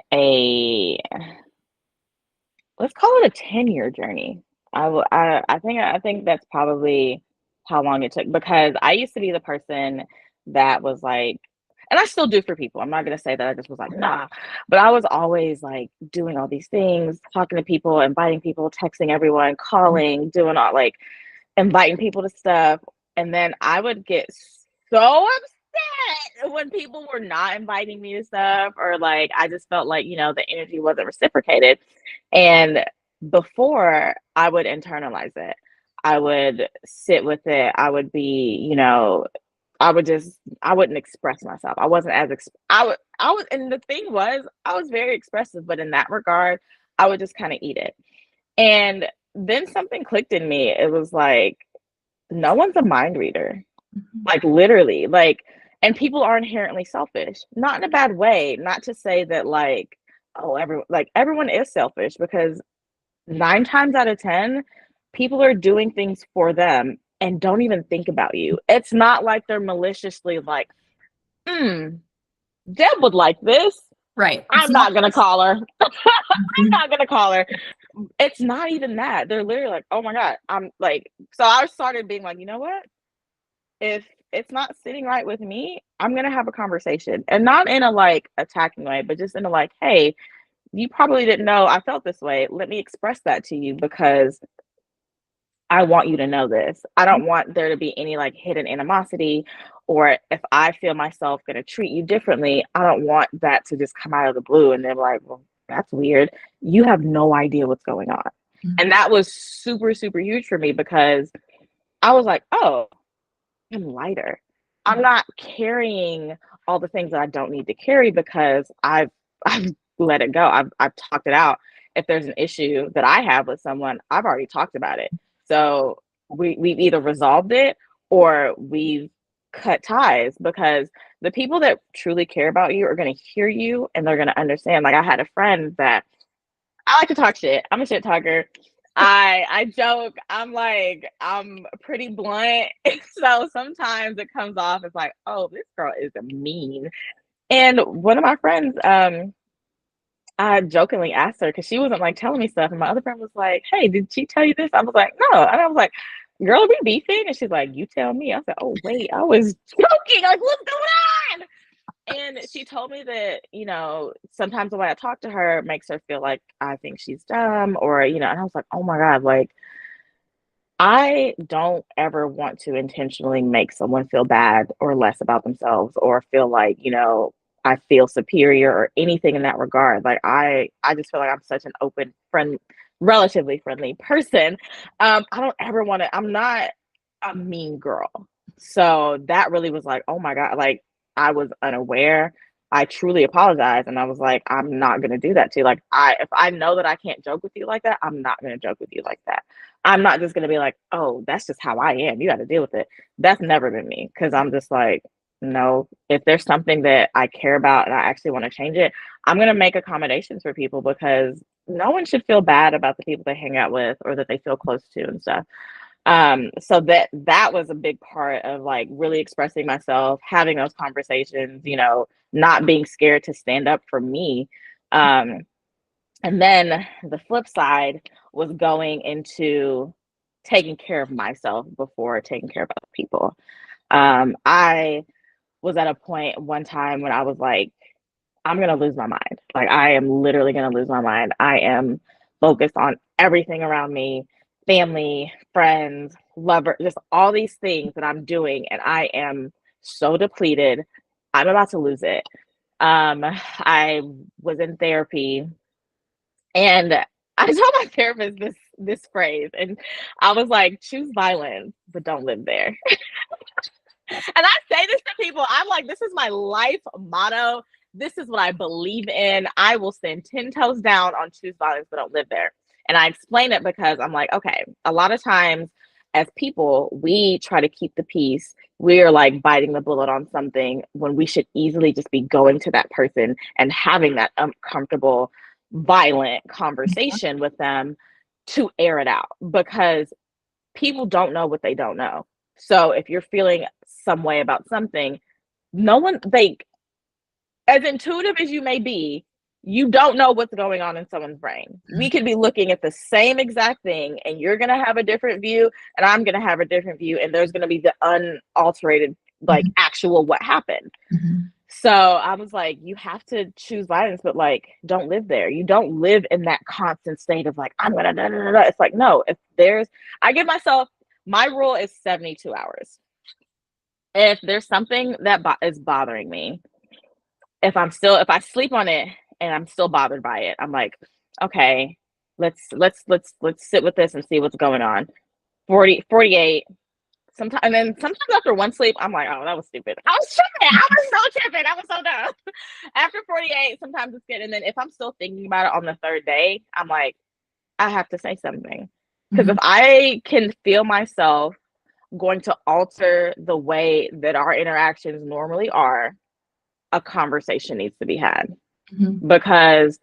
let's call it a 10-year journey. I think that's probably how long it took, because I used to be the person that was like, and I still do for people. I'm not gonna say that I just was like, nah, but I was always like doing all these things, talking to people, inviting people, texting everyone, calling, doing all like inviting people to stuff. And then I would get so upset when people were not inviting me to stuff, or like I just felt like, the energy wasn't reciprocated. And before, I would internalize it. I would sit with it. I would be, I wouldn't express myself. I wasn't as I was, and the thing was, I was very expressive, but in that regard, I would just kind of eat it. And then something clicked in me. It was like, no one's a mind reader. Like literally, like, and people are inherently selfish. Not in a bad way. Not to say that like, oh, everyone is selfish, because 9 times out of 10, people are doing things for them and don't even think about you. It's not like they're maliciously like, Deb would like this. Right. I'm not gonna call her. I'm not gonna call her. It's not even that. They're literally like, oh my God. I'm like, so I started being like, you know what? If it's not sitting right with me, I'm gonna have a conversation. And not in a like attacking way, but just in a like, hey, you probably didn't know I felt this way. Let me express that to you, because I want you to know this. I don't want there to be any like hidden animosity, or if I feel myself going to treat you differently, I don't want that to just come out of the blue and then like, well, that's weird. You have no idea what's going on. And that was super, super huge for me, because I was like, oh, I'm lighter. I'm not carrying all the things that I don't need to carry, because I've let it go. I've talked it out. If there's an issue that I have with someone, I've already talked about it. So we've either resolved it or we've cut ties, because the people that truly care about you are going to hear you and they're going to understand. Like I had a friend that I like to talk shit. I'm a shit talker. I joke. I'm pretty blunt. So sometimes it comes off as like, oh, this girl is mean. And one of my friends, I jokingly asked her, because she wasn't like telling me stuff, and my other friend was like, "Hey, did she tell you this?" I was like, "No," and I was like, "Girl, are we beefing?" And she's like, "You tell me." I said, "Oh wait, I was joking. Like, what's going on?" And she told me that, sometimes the way I talk to her makes her feel like I think she's dumb, or and I was like, "Oh my God, like I don't ever want to intentionally make someone feel bad or less about themselves, or feel like, I feel superior or anything in that regard. Like I just feel like I'm such an open, relatively friendly person. I don't ever want to, I'm not a mean girl. So that really was like, oh my God, like I was unaware. I truly apologize. And I was like, I'm not gonna do that to you. Like if I know that I can't joke with you like that, I'm not gonna joke with you like that. I'm not just gonna be like, oh, that's just how I am. You got to deal with it. That's never been me, because I'm just like, no, if there's something that I care about and I actually want to change it, I'm gonna make accommodations for people, because no one should feel bad about the people they hang out with or that they feel close to and stuff. So that was a big part of like really expressing myself, having those conversations, not being scared to stand up for me. And then the flip side was going into taking care of myself before taking care of other people. I was at a point one time when I was like, I'm going to lose my mind. Like, I am literally going to lose my mind. I am focused on everything around me, family, friends, lover, just all these things that I'm doing. And I am so depleted. I'm about to lose it. I was in therapy, and I told my therapist this phrase, and I was like, choose violence, but don't live there. And I say this to people, I'm like, this is my life motto. This is what I believe in. I will stand 10 toes down on choose violence, but don't live there. And I explain it because I'm like, okay, a lot of times as people, we try to keep the peace. We are like biting the bullet on something when we should easily just be going to that person and having that uncomfortable, violent conversation with them to air it out, because people don't know what they don't know. So if you're feeling some way about something, no one, like, as intuitive as you may be, you don't know what's going on in someone's brain. We could be looking at the same exact thing, and you're going to have a different view, and I'm going to have a different view, and there's going to be the unalterated, like, actual what happened. So I was like, you have to choose violence, but like, don't live there. You don't live in that constant state of like, I'm gonna da, da, da, da. It's like, no, I give myself, my rule is 72 hours. If there's something that is bothering me, if I sleep on it and I'm still bothered by it, I'm like, okay, let's sit with this and see what's going on. 48. Sometimes, and then sometimes after one sleep, I'm like, oh, that was stupid. I was tripping. I was so tripping. I was so dumb. After 48, sometimes it's good. And then if I'm still thinking about it on the third day, I'm like, I have to say something. Because if I can feel myself going to alter the way that our interactions normally are, a conversation needs to be had. Because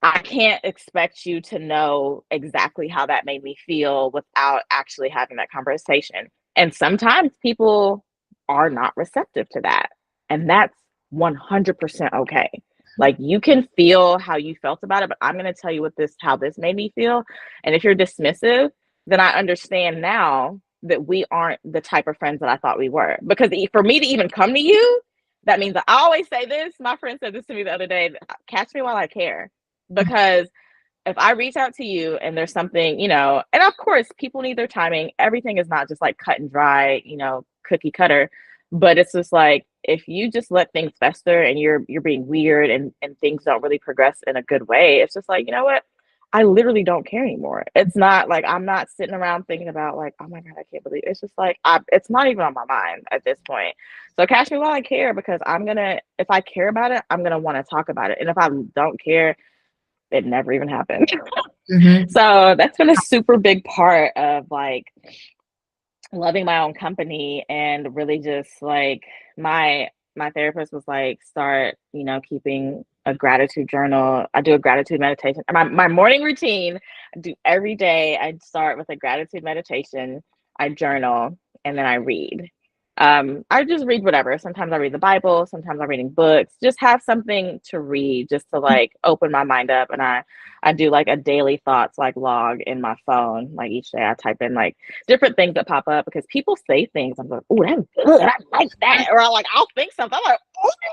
I can't expect you to know exactly how that made me feel without actually having that conversation. And sometimes people are not receptive to that. And that's 100% okay. Like, you can feel how you felt about it, but I'm going to tell you how this made me feel. And if you're dismissive, then I understand now that we aren't the type of friends that I thought we were. Because for me to even come to you, that means I always say this. My friend said this to me the other day, catch me while I care. Because if I reach out to you and there's something, and of course people need their timing. Everything is not just like cut and dry, cookie cutter, but it's just like, if you just let things fester and you're being weird and things don't really progress in a good way, it's just like, you know what? I literally don't care anymore. It's not like I'm not sitting around thinking about like, oh my God, I can't believe it. It's just like, it's not even on my mind at this point. So catch me while I care, because if I care about it, I'm going to want to talk about it. And if I don't care, it never even happened. So that's been a super big part of like loving my own company, and really just like my therapist was like, start, keeping a gratitude journal. I do a gratitude meditation. My morning routine, I do every day. I start with a gratitude meditation, I journal, and then I read. I just read whatever. Sometimes I read the Bible, sometimes I'm reading books, just have something to read just to like open my mind up. And I do like a daily thoughts like log in my phone. Like each day I type in like different things that pop up, because people say things. I'm like, oh, that's good. I like that. Or I'll think something. I'm like,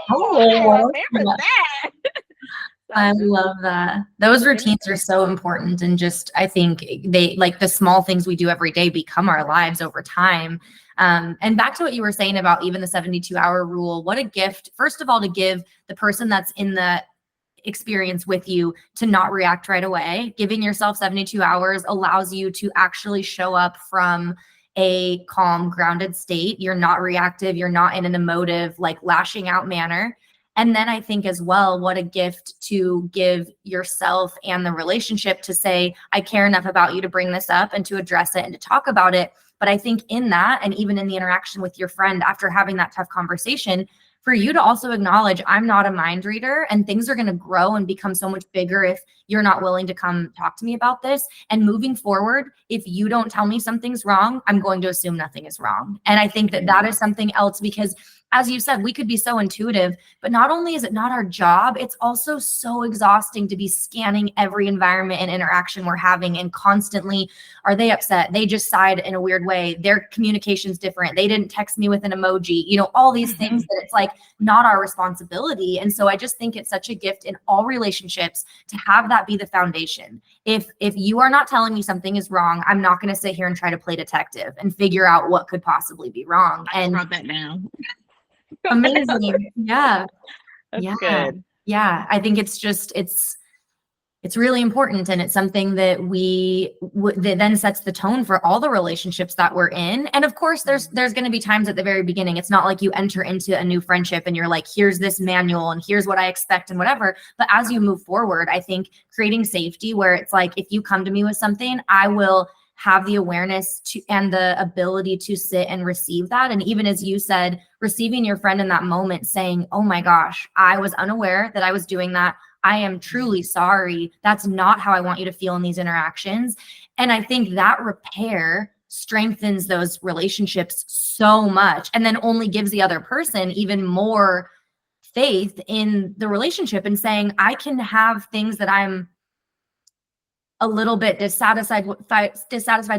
oh, I remember that. I love that. Those routines are so important. And just, I think they, like, the small things we do every day become our lives over time. And back to what you were saying about even the 72-hour rule, what a gift, first of all, to give the person that's in the experience with you to not react right away. Giving yourself 72 hours allows you to actually show up from a calm, grounded state. You're not reactive. You're not in an emotive, like, lashing out manner. And then I think as well, what a gift to give yourself and the relationship to say, I care enough about you to bring this up and to address it and to talk about it. But I think in that, and even in the interaction with your friend after having that tough conversation, for you to also acknowledge, I'm not a mind reader, and things are going to grow and become so much bigger if you're not willing to come talk to me about this. And moving forward, if you don't tell me something's wrong, I'm going to assume nothing is wrong. And I think that that is something else, because as you said, we could be so intuitive, but not only is it not our job, it's also so exhausting to be scanning every environment and interaction we're having, and constantly, are they upset? They just sighed in a weird way. Their communication's different. They didn't text me with an emoji, all these things that it's like not our responsibility. And so I just think it's such a gift in all relationships to have that be the foundation. If you are not telling me something is wrong, I'm not going to sit here and try to play detective and figure out what could possibly be wrong. And I wrote that down. Amazing. Yeah. That's Yeah. good. Yeah. I think it's really important, and it's something that that then sets the tone for all the relationships that we're in. And of course there's going to be times at the very beginning. It's not like you enter into a new friendship and you're like, here's this manual and here's what I expect and whatever. But as you move forward, I think creating safety where it's like, if you come to me with something, I will have the awareness to and the ability to sit and receive that. And even as you said, receiving your friend in that moment saying, oh my gosh, I was unaware that I was doing that. I am truly sorry. That's not how I want you to feel in these interactions. And I think that repair strengthens those relationships so much, and then only gives the other person even more faith in the relationship and saying, I can have things that I'm a little bit dissatisfied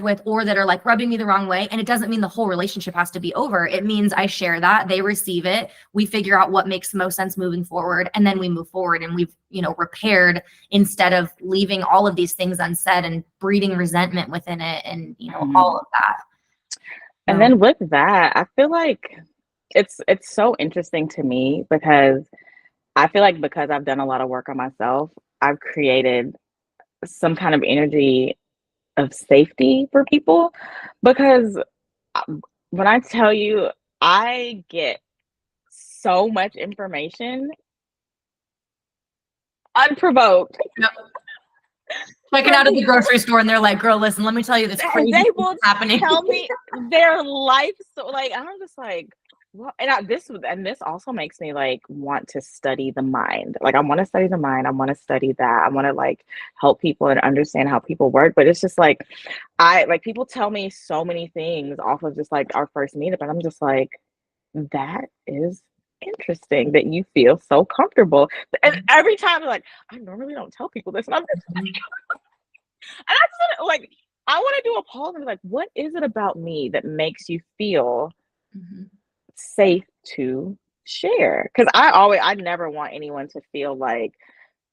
with, or that are like rubbing me the wrong way. And it doesn't mean the whole relationship has to be over. It means I share that, they receive it, we figure out what makes most sense moving forward, and then we move forward, and we've, repaired, instead of leaving all of these things unsaid and breeding resentment within it, and all of that. And So, then with that, I feel like it's so interesting to me because I feel like because I've done a lot of work on myself, I've created some kind of energy of safety for people because when I tell you I get so much information unprovoked. yep. Checking out of the grocery store, and they're like, girl, listen, let me tell you this And crazy they thing will happening. tell me their life. So like, I'm just like, well, this also makes me like want to study the mind. Like I want to study the mind. I want to study that. I want to like help people and understand how people work. But it's just like, people tell me so many things off of just like our first meetup. And I'm just like, that is interesting that you feel so comfortable. And every time I'm like, I normally don't tell people this. And I'm just like, and I just like, I want to do a poll and be like, what is it about me that makes you feel safe to share? Because I never want anyone to feel like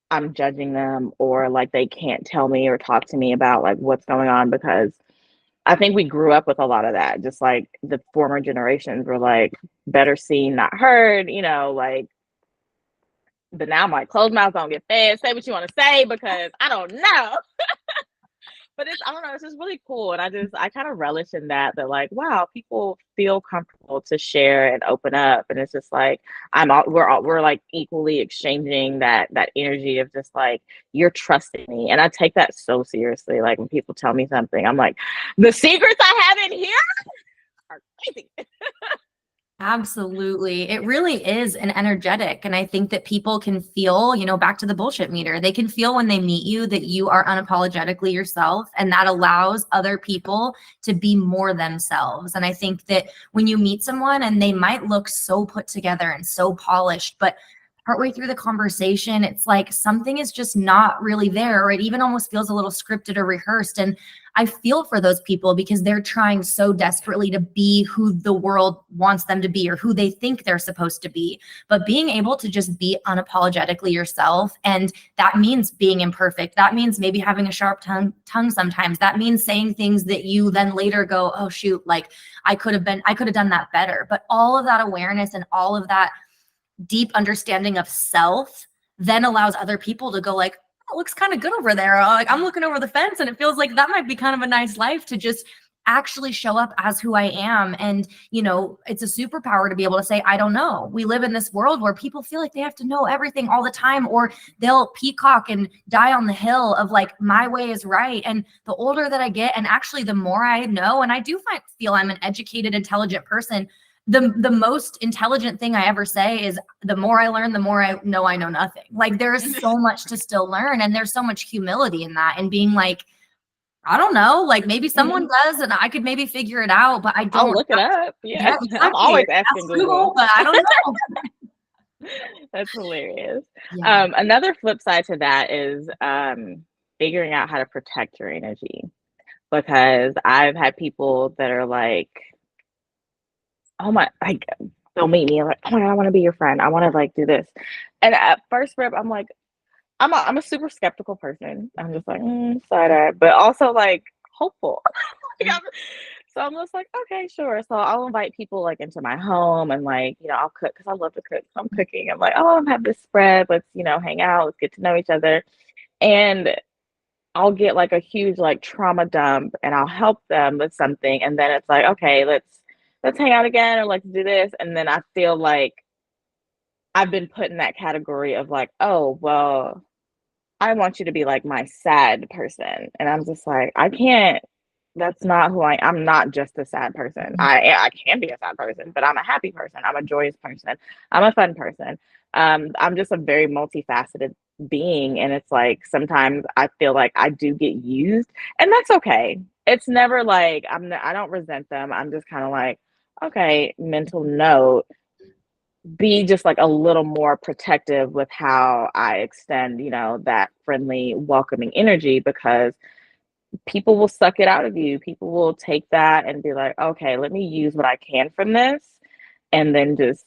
I'm judging them or like they can't tell me or talk to me about like what's going on, because I think we grew up with a lot of that. Just like the former generations were like better seen, not heard, like, but now I'm like, closed mouth don't get fed. Say what you want to say because I don't know. But I don't know, it's just really cool. And I kind of relish in that like, wow, people feel comfortable to share and open up. And it's just like, we're like equally exchanging that energy of just like, you're trusting me. And I take that so seriously. Like when people tell me something, I'm like, the secrets I have in here are crazy. Absolutely. It really is an energetic. And I think that people can feel, back to the bullshit meter, they can feel when they meet you that you are unapologetically yourself. And that allows other people to be more themselves. And I think that when you meet someone and they might look so put together and so polished, but partway through the conversation, it's like something is just not really there, or it even almost feels a little scripted or rehearsed. And I feel for those people because they're trying so desperately to be who the world wants them to be or who they think they're supposed to be. But being able to just be unapologetically yourself, and that means being imperfect. That means maybe having a sharp tongue sometimes. That means saying things that you then later go, oh shoot, like I could have done that better. But all of that awareness and all of that deep understanding of self then allows other people to go like, oh, it looks kind of good over there. Like I'm looking over the fence and it feels like that might be kind of a nice life to just actually show up as who I am. And, it's a superpower to be able to say, I don't know. We live in this world where people feel like they have to know everything all the time, or they'll peacock and die on the hill of like, my way is right. And the older that I get, and actually the more I know, and I do feel I'm an educated, intelligent person, the most intelligent thing I ever say is the more I learn, the more I know nothing. Like there is so much to still learn, and there's so much humility in that, and being like, I don't know, like maybe someone does and I could maybe figure it out, but I don't. I'll look it up. Yeah, Exactly. I'm always asking Google. But I don't know. That's hilarious. Yeah. Another flip side to that is figuring out how to protect your energy, because I've had people that are like, oh my, like they'll meet me like, oh my God, I want to be your friend. I want to like do this. And at first rip, I'm like, I'm a super skeptical person. I'm just like, side eye, but also like hopeful. So So I'm just like, okay, sure. So I'll invite people like into my home and like, I'll cook because I love to cook. So I'm cooking. I'm like, oh, I'm have this spread. Let's, hang out. Let's get to know each other. And I'll get like a huge like trauma dump and I'll help them with something. And then it's like, okay, let's hang out again or let's do this. And then I feel like I've been put in that category of like, oh, well, I want you to be like my sad person. And I'm just like, I can't, that's not who I'm not just a sad person. I can be a sad person, but I'm a happy person. I'm a joyous person. I'm a fun person. I'm just a very multifaceted being. And it's like sometimes I feel like I do get used, and that's okay. It's never like I don't resent them. I'm just kind of like, okay, mental note, be just like a little more protective with how I extend, that friendly, welcoming energy, because people will suck it out of you. People will take that and be like, okay, let me use what I can from this and then just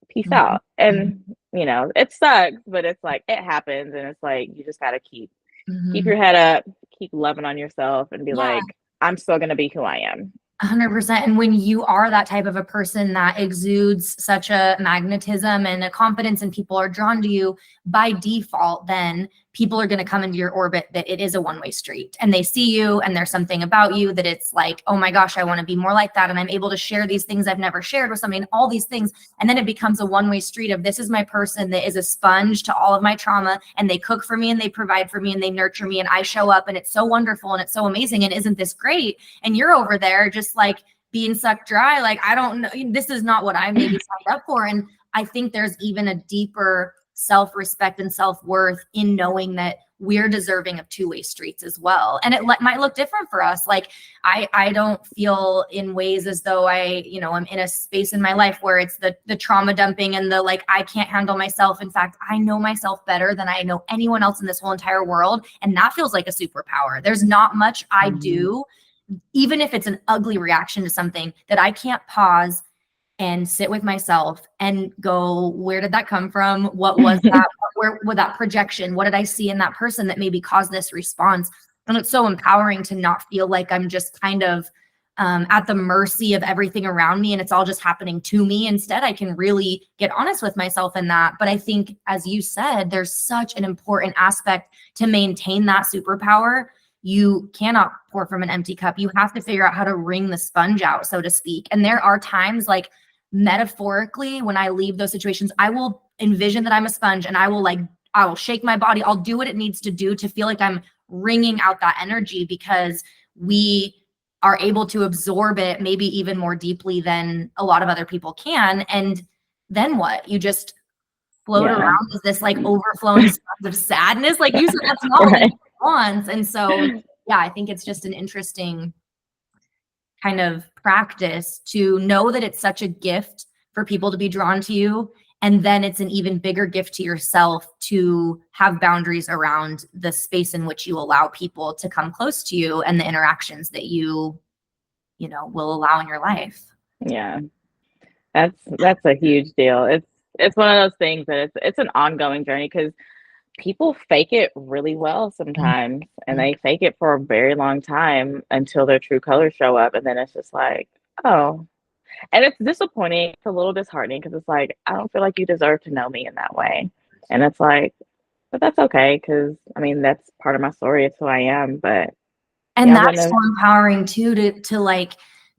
peace Mhm. out. And, it sucks, but it's like it happens, and it's like you just gotta keep Mhm. your head up, keep loving on yourself and be Yeah. like, I'm still gonna be who I am. 100%. And when you are that type of a person that exudes such a magnetism and a confidence, and people are drawn to you by default, then people are going to come into your orbit that it is a one-way street, and they see you and there's something about you that it's like, oh my gosh, I want to be more like that. And I'm able to share these things I've never shared with somebody, and all these things. And then it becomes a one-way street of, this is my person that is a sponge to all of my trauma, and they cook for me and they provide for me and they nurture me, and I show up and it's so wonderful and it's so amazing. And isn't this great? And you're over there just like being sucked dry. Like, I don't know, this is not what I maybe signed up for. And I think there's even a deeper self-respect and self-worth in knowing that we're deserving of two-way streets as well. And it might look different for us. Like, I don't feel in ways as though I'm in a space in my life where it's the trauma dumping and the like, I can't handle myself. In fact, I know myself better than I know anyone else in this whole entire world. And that feels like a superpower. There's not much I Mhm. do, even if it's an ugly reaction to something, that I can't pause and sit with myself and go, where did that come from? What was that? Where was that projection? What did I see in that person that maybe caused this response? And it's so empowering to not feel like I'm just kind of at the mercy of everything around me and it's all just happening to me. Instead, I can really get honest with myself in that. But I think, as you said, there's such an important aspect to maintain that superpower. You cannot pour from an empty cup. You have to figure out how to wring the sponge out, so to speak. And there are times, like, metaphorically, when I leave those situations, I will envision that I'm a sponge, and I will shake my body. I'll do what it needs to do to feel like I'm wringing out that energy, because we are able to absorb it maybe even more deeply than a lot of other people can. And then what? You just float Yeah. around as this like overflowing sponge of sadness. Like you said, that's not what Right. anyone wants. And so, yeah, I think it's just an interesting kind of practice to know that it's such a gift for people to be drawn to you. And then it's an even bigger gift to yourself to have boundaries around the space in which you allow people to come close to you and the interactions that you will allow in your life. Yeah. That's a huge deal. It's one of those things that it's an ongoing journey, because people fake it really well sometimes, and Mhm. they fake it for a very long time until their true colors show up, and then it's just like, oh. And it's disappointing. It's a little disheartening, because it's like, I don't feel like you deserve to know me in that way. And it's like, but that's okay, because I mean, that's part of my story. It's who I am. But And yeah, I wouldn't that's so have. empowering too, to like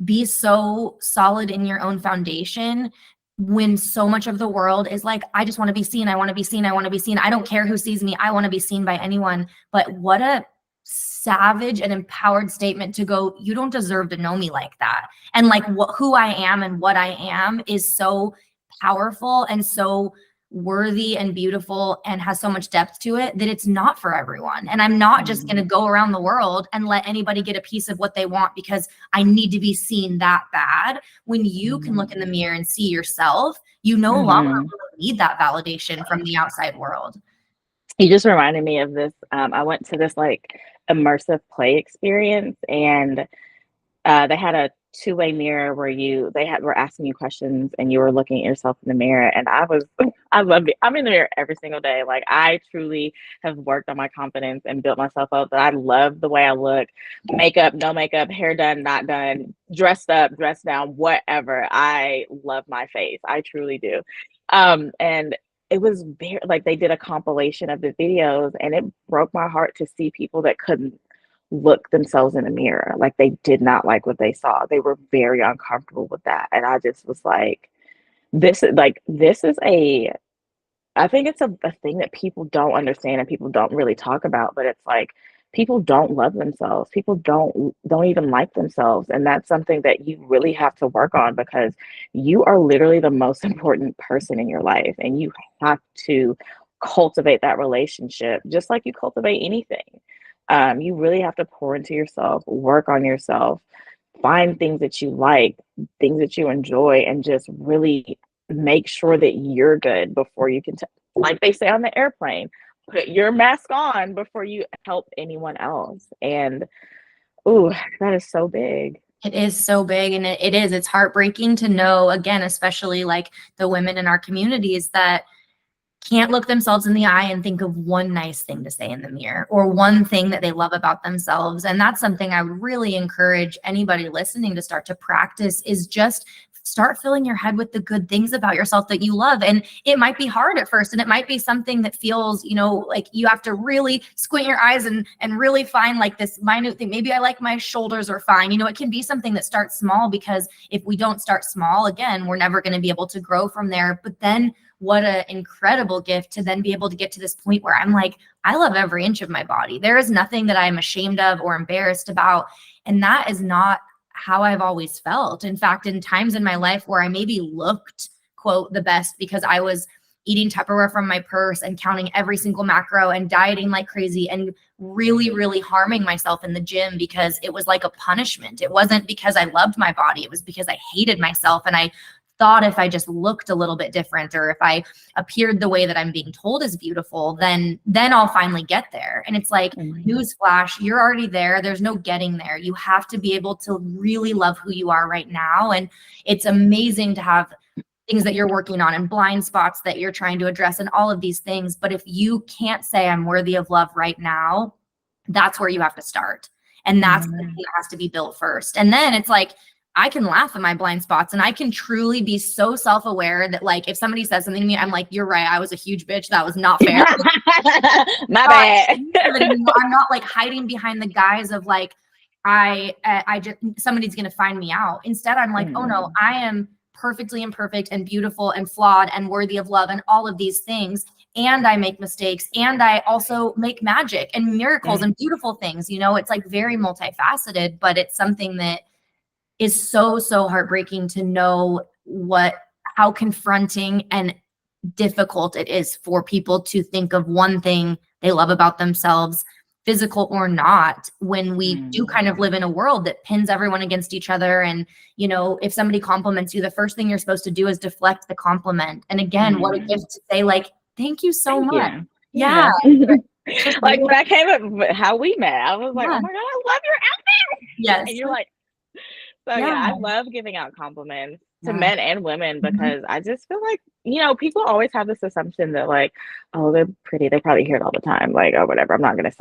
be so solid in your own foundation, when so much of the world is like, I just want to be seen, I want to be seen, I want to be seen, I don't care who sees me, I want to be seen by anyone. But what a savage and empowered statement to go, you don't deserve to know me like that. And like, who I am and what I am is so powerful and so worthy and beautiful and has so much depth to it that it's not for everyone. And I'm not just going to Mhm. go around the world and let anybody get a piece of what they want because I need to be seen that bad. When you can look in the mirror and see yourself, you no longer Mhm. really need that validation from the outside world. You just reminded me of this. I went to this like immersive play experience, and they had a two-way mirror where were asking you questions, and you were looking at yourself in the mirror, and I I love it. I'm in the mirror every single day. Like I truly have worked on my confidence and built myself up. But I love the way I look. Makeup, no makeup, hair done, not done, dressed up, dressed down, whatever. I love my face. I truly do. And it was very like they did a compilation of the videos and it broke my heart to see people that couldn't look themselves in the mirror. Like they did not like what they saw. They were very uncomfortable with that. And I just was like, this is a I think it's a thing that people don't understand and people don't really talk about, but it's like people don't love themselves. People don't even like themselves. And that's something that you really have to work on because you are literally the most important person in your life and you have to cultivate that relationship just like you cultivate anything. You really have to pour into yourself, work on yourself, find things that you like, things that you enjoy, and just really make sure that you're good before you can, like they say on the airplane, put your mask on before you help anyone else. And ooh, that is so big. It is so big, and it is. It's heartbreaking to know, again, especially like the women in our communities that can't look themselves in the eye and think of one nice thing to say in the mirror or one thing that they love about themselves. And that's something I would really encourage anybody listening to start to practice is just start filling your head with the good things about yourself that you love. And it might be hard at first, and it might be something that feels, like you have to really squint your eyes and really find like this minute thing. Maybe I like my shoulders are fine. It can be something that starts small, because if we don't start small, again, we're never going to be able to grow from there. But then what an incredible gift to then be able to get to this point where I'm like, I love every inch of my body. There is nothing that I'm ashamed of or embarrassed about. And that is not how I've always felt. In fact, in times in my life where I maybe looked, quote, the best because I was eating Tupperware from my purse and counting every single macro and dieting like crazy and really, really harming myself in the gym because it was like a punishment. It wasn't because I loved my body. It was because I hated myself. And I thought if I just looked a little bit different or if I appeared the way that I'm being told is beautiful, then I'll finally get there. And it's like, newsflash, you're already there. There's no getting there. You have to be able to really love who you are right now. And it's amazing to have things that you're working on and blind spots that you're trying to address and all of these things. But if you can't say I'm worthy of love right now, that's where you have to start. And that's the thing that has to be built first. And then it's like, I can laugh at my blind spots and I can truly be so self-aware that like, if somebody says something to me, I'm like, you're right. I was a huge bitch. That was not fair. My bad. I'm not like hiding behind the guise of like, I just, somebody's going to find me out. Instead, I'm like, oh no, I am perfectly imperfect and beautiful and flawed and worthy of love and all of these things. And I make mistakes and I also make magic and miracles and beautiful things. It's like very multifaceted, but it's something that is so, so heartbreaking to know how confronting and difficult it is for people to think of one thing they love about themselves, physical or not, when we do kind of live in a world that pins everyone against each other. And, if somebody compliments you, the first thing you're supposed to do is deflect the compliment. And again, what a gift to say, like, thank you so much. You. Yeah. Like when I came up with how we met, I was like, oh my God, I love your outfit. Yes. And you're like, so I love giving out compliments to men and women because I just feel like, people always have this assumption that like, oh, they're pretty. They probably hear it all the time. Like, oh, whatever. I'm not gonna.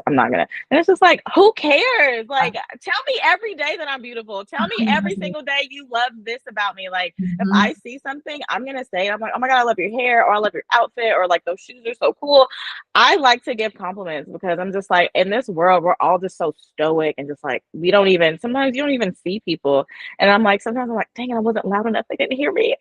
And it's just like, who cares? Like, tell me every day that I'm beautiful. Tell me every single day you love this about me. Like, if I see something, I'm gonna say, I'm like, oh my God, I love your hair, or I love your outfit, or like those shoes are so cool. I like to give compliments because I'm just like, in this world, we're all just so stoic and just like, sometimes you don't even see people. And I'm like, sometimes I'm like, dang it, I wasn't loud enough. They didn't hear me.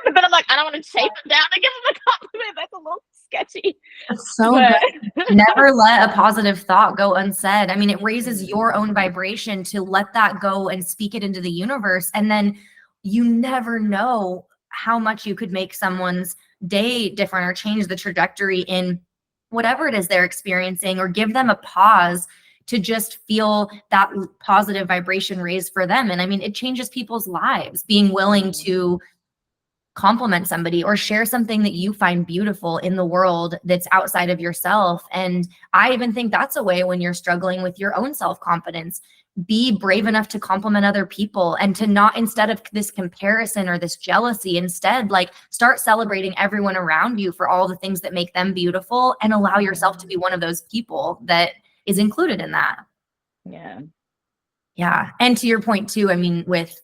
But then I'm like, I don't want to chase them down and give them a compliment. That's a little sketchy. That's so good. Never let a positive thought go unsaid. I mean, it raises your own vibration to let that go and speak it into the universe. And then you never know how much you could make someone's day different or change the trajectory in whatever it is they're experiencing, or give them a pause to just feel that positive vibration raised for them. And I mean, it changes people's lives, being willing to compliment somebody or share something that you find beautiful in the world that's outside of yourself. And I even think that's a way when you're struggling with your own self-confidence. be brave enough to compliment other people and to not, instead of this comparison or this jealousy, instead like start celebrating everyone around you for all the things that make them beautiful and allow yourself to be one of those people that is included in that. Yeah. Yeah. And to your point too, I mean, with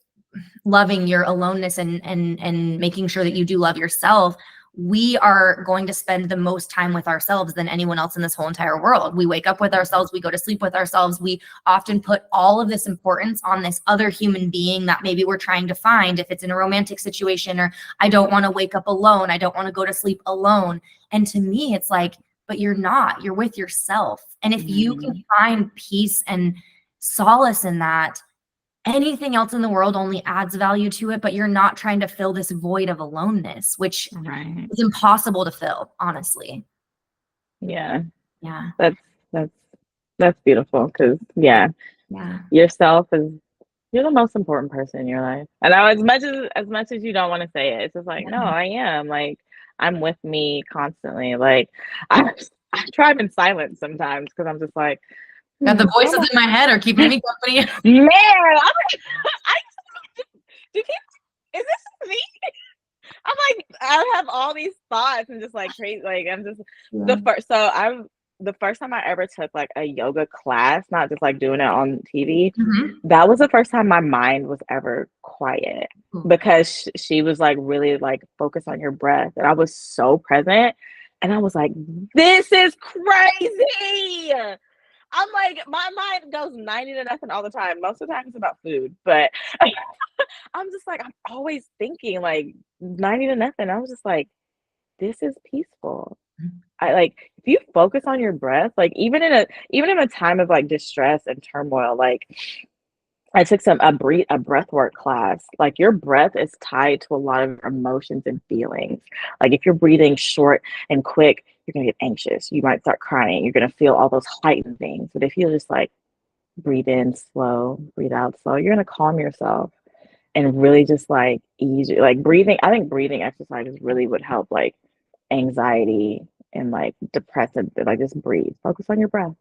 loving your aloneness and making sure that you do love yourself, we are going to spend the most time with ourselves than anyone else in this whole entire world. We wake up with ourselves, we go to sleep with ourselves. We often put all of this importance on this other human being that maybe we're trying to find, if it's in a romantic situation, or I don't want to wake up alone, I don't want to go to sleep alone. And to me, it's like, but you're not, you're with yourself. And if you can find peace and solace in that, anything else in the world only adds value to it, but you're not trying to fill this void of aloneness, which is impossible to fill, honestly. Yeah. Yeah. That's beautiful, because yourself is, you're the most important person in your life. And as much as you don't want to say it, it's just like, no, I am. Like, I'm with me constantly. Like, I drive in silence sometimes because I'm just like, the voices in my head are keeping me company. Man, do people, is this me? I'm like, I have all these thoughts and just like crazy. Like, I'm just the first time I ever took like a yoga class, not just like doing it on TV, that was the first time my mind was ever quiet, because she was like really like focus on your breath, and I was so present, and I was like, this is crazy. I'm like, my mind goes 90 to nothing all the time. Most of the time it's about food, but I'm just like, I'm always thinking like 90 to nothing. I was just like, this is peaceful. I like, if you focus on your breath, like even in a time of like distress and turmoil, like I took a breathwork class. Like, your breath is tied to a lot of emotions and feelings. Like, if you're breathing short and quick, you're gonna get anxious. You might start crying. You're gonna feel all those heightened things. But if you just like breathe in slow, breathe out slow, you're gonna calm yourself and really just like ease. Like breathing, I think breathing exercises really would help like anxiety and like depressive. Like, just breathe. Focus on your breath.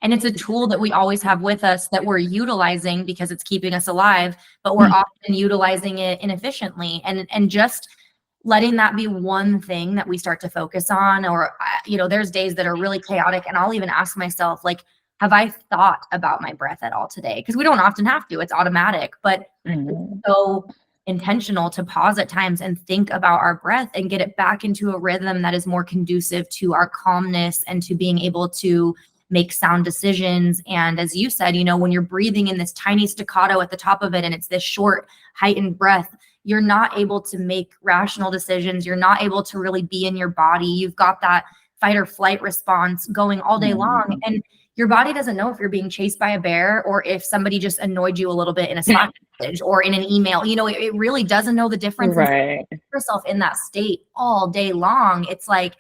And it's a tool that we always have with us that we're utilizing because it's keeping us alive, but we're often utilizing it inefficiently. And just letting that be one thing that we start to focus on, or, there's days that are really chaotic, and I'll even ask myself, like, have I thought about my breath at all today? Because we don't often have to, it's automatic, but it's so intentional to pause at times and think about our breath and get it back into a rhythm that is more conducive to our calmness and to being able to make sound decisions. And as you said, when you're breathing in this tiny staccato at the top of it, and it's this short, heightened breath, you're not able to make rational decisions. You're not able to really be in your body. You've got that fight or flight response going all day long. And your body doesn't know if you're being chased by a bear or if somebody just annoyed you a little bit in a Slack message or in an email. It really doesn't know the difference. Right. And yourself in that state all day long, it's like,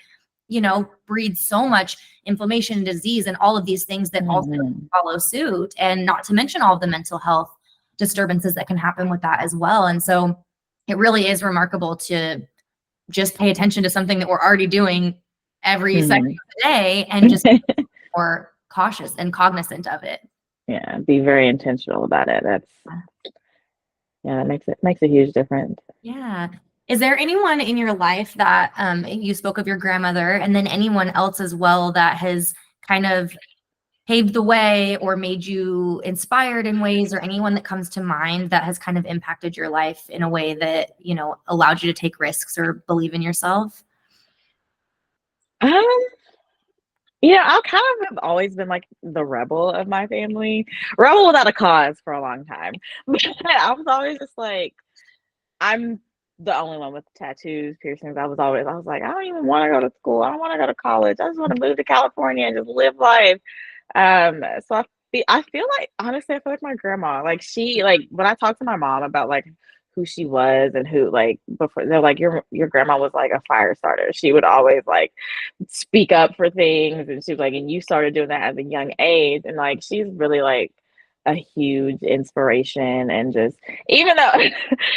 breeds so much inflammation and disease and all of these things that also follow suit, and not to mention all of the mental health disturbances that can happen with that as well. And so it really is remarkable to just pay attention to something that we're already doing every second of the day and just be more cautious and cognizant of it. Yeah, be very intentional about it. That makes a huge difference. Yeah. Is there anyone in your life that you spoke of your grandmother, and then anyone else as well that has kind of paved the way or made you inspired in ways, or anyone that comes to mind that has kind of impacted your life in a way that, allowed you to take risks or believe in yourself? Um, I kind of have always been like the rebel of my family, rebel without a cause for a long time. But I was always just like, I'm the only one with tattoos, piercings. I was like, I don't even want to go to school. I don't want to go to college. I just want to move to California and just live life. So I feel like, honestly, I feel like my grandma, like when I talk to my mom about like who she was and who, like, before, they're like, your grandma was like a fire starter. She would always like speak up for things, and she was like, and you started doing that at a young age, and like she's really like a huge inspiration. And just, even though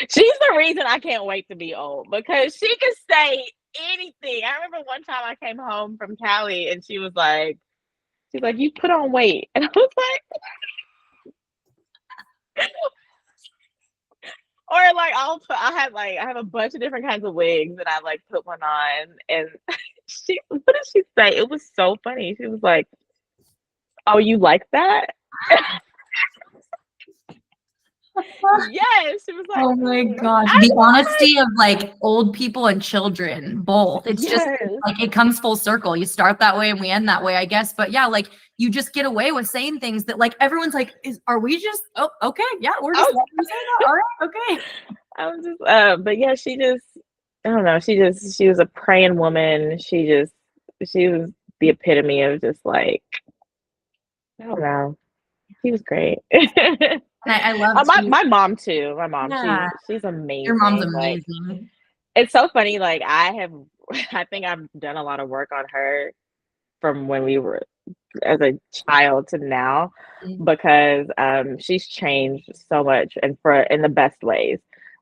she's the reason I can't wait to be old, because she could say anything. I remember one time I came home from Cali and she's like, you put on weight. And I was like, Or like I have a bunch of different kinds of wigs and I like put one on and what did she say? It was so funny. She was like, "Oh, you like that?" Yes, she was like, Oh my gosh. I The like honesty of like old people and children, both. It's just yes. like it comes full circle. You start that way and we end that way, I guess. But yeah, like you just get away with saying things that like everyone's like, are we just okay? Yeah, we're just I letting you say that. All right, okay. I was just, but yeah, she just, I don't know, she was a praying woman. She was the epitome of just like, I don't know. She was great. And I love to, My mom too. My mom, yeah, she's your mom's amazing. Like, amazing. it's so funny. Like, I think I've done a lot of work on her from when we were as a child to now because she's changed so much and for in the best ways.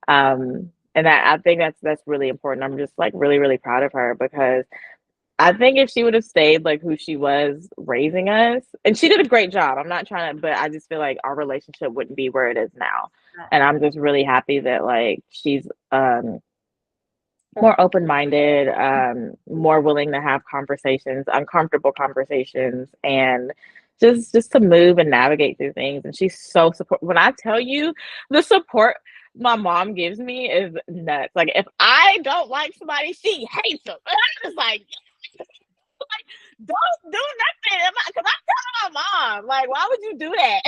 And I think that's really important. I'm just like really, really proud of her because I think if she would have stayed like who she was raising us, and she did a great job. I'm not trying to, but I just feel like our relationship wouldn't be where it is now. And I'm just really happy that like she's more open-minded, more willing to have conversations, uncomfortable conversations, and just to move and navigate through things. And she's so support. When I tell you the support my mom gives me is nuts. Like if I don't like somebody, she hates them. And I'm just like, don't do nothing. Because I'm telling my mom, like, why would you do that?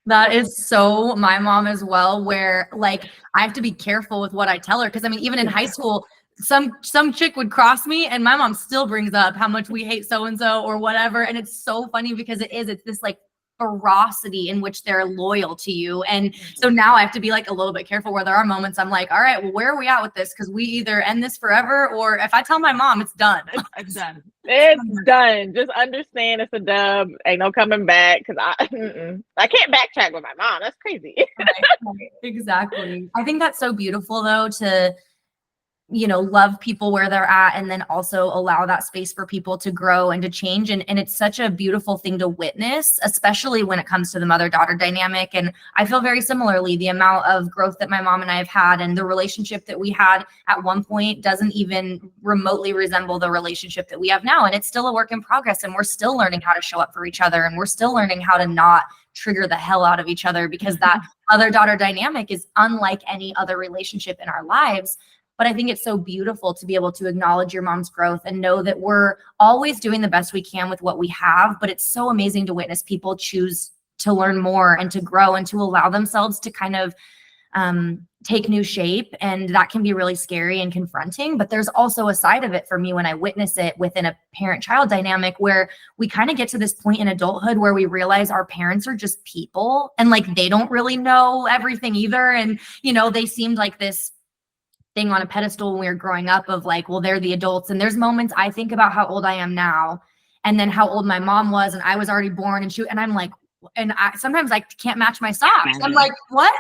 That is so my mom as well, where like I have to be careful with what I tell her. Cause I mean, even in high school, some chick would cross me and my mom still brings up how much we hate so and so or whatever. And it's so funny because it's this like ferocity in which they're loyal to you. And so now I have to be like a little bit careful where there are moments I'm like, all right, well, where are we at with this? Because we either end this forever or if I tell my mom, it's done. It's done. It's done. Just understand it's a dub. Ain't no coming back because I can't backtrack with my mom. That's crazy. Right, exactly. I think that's so beautiful though to love people where they're at and then also allow that space for people to grow and to change. And it's such a beautiful thing to witness, especially when it comes to the mother-daughter dynamic. And I feel very similarly, the amount of growth that my mom and I have had and the relationship that we had at one point doesn't even remotely resemble the relationship that we have now. And it's still a work in progress. And we're still learning how to show up for each other. And we're still learning how to not trigger the hell out of each other because that mother-daughter dynamic is unlike any other relationship in our lives. But I think it's so beautiful to be able to acknowledge your mom's growth and know that we're always doing the best we can with what we have. But it's so amazing to witness people choose to learn more and to grow and to allow themselves to kind of take new shape. And that can be really scary and confronting. But there's also a side of it for me when I witness it within a parent-child dynamic where we kind of get to this point in adulthood where we realize our parents are just people and like they don't really know everything either. And, they seemed like this thing on a pedestal when we were growing up of like, well, they're the adults. And there's moments I think about how old I am now and then how old my mom was and I was already born and I'm like, and sometimes I can't match my socks. I'm like, what?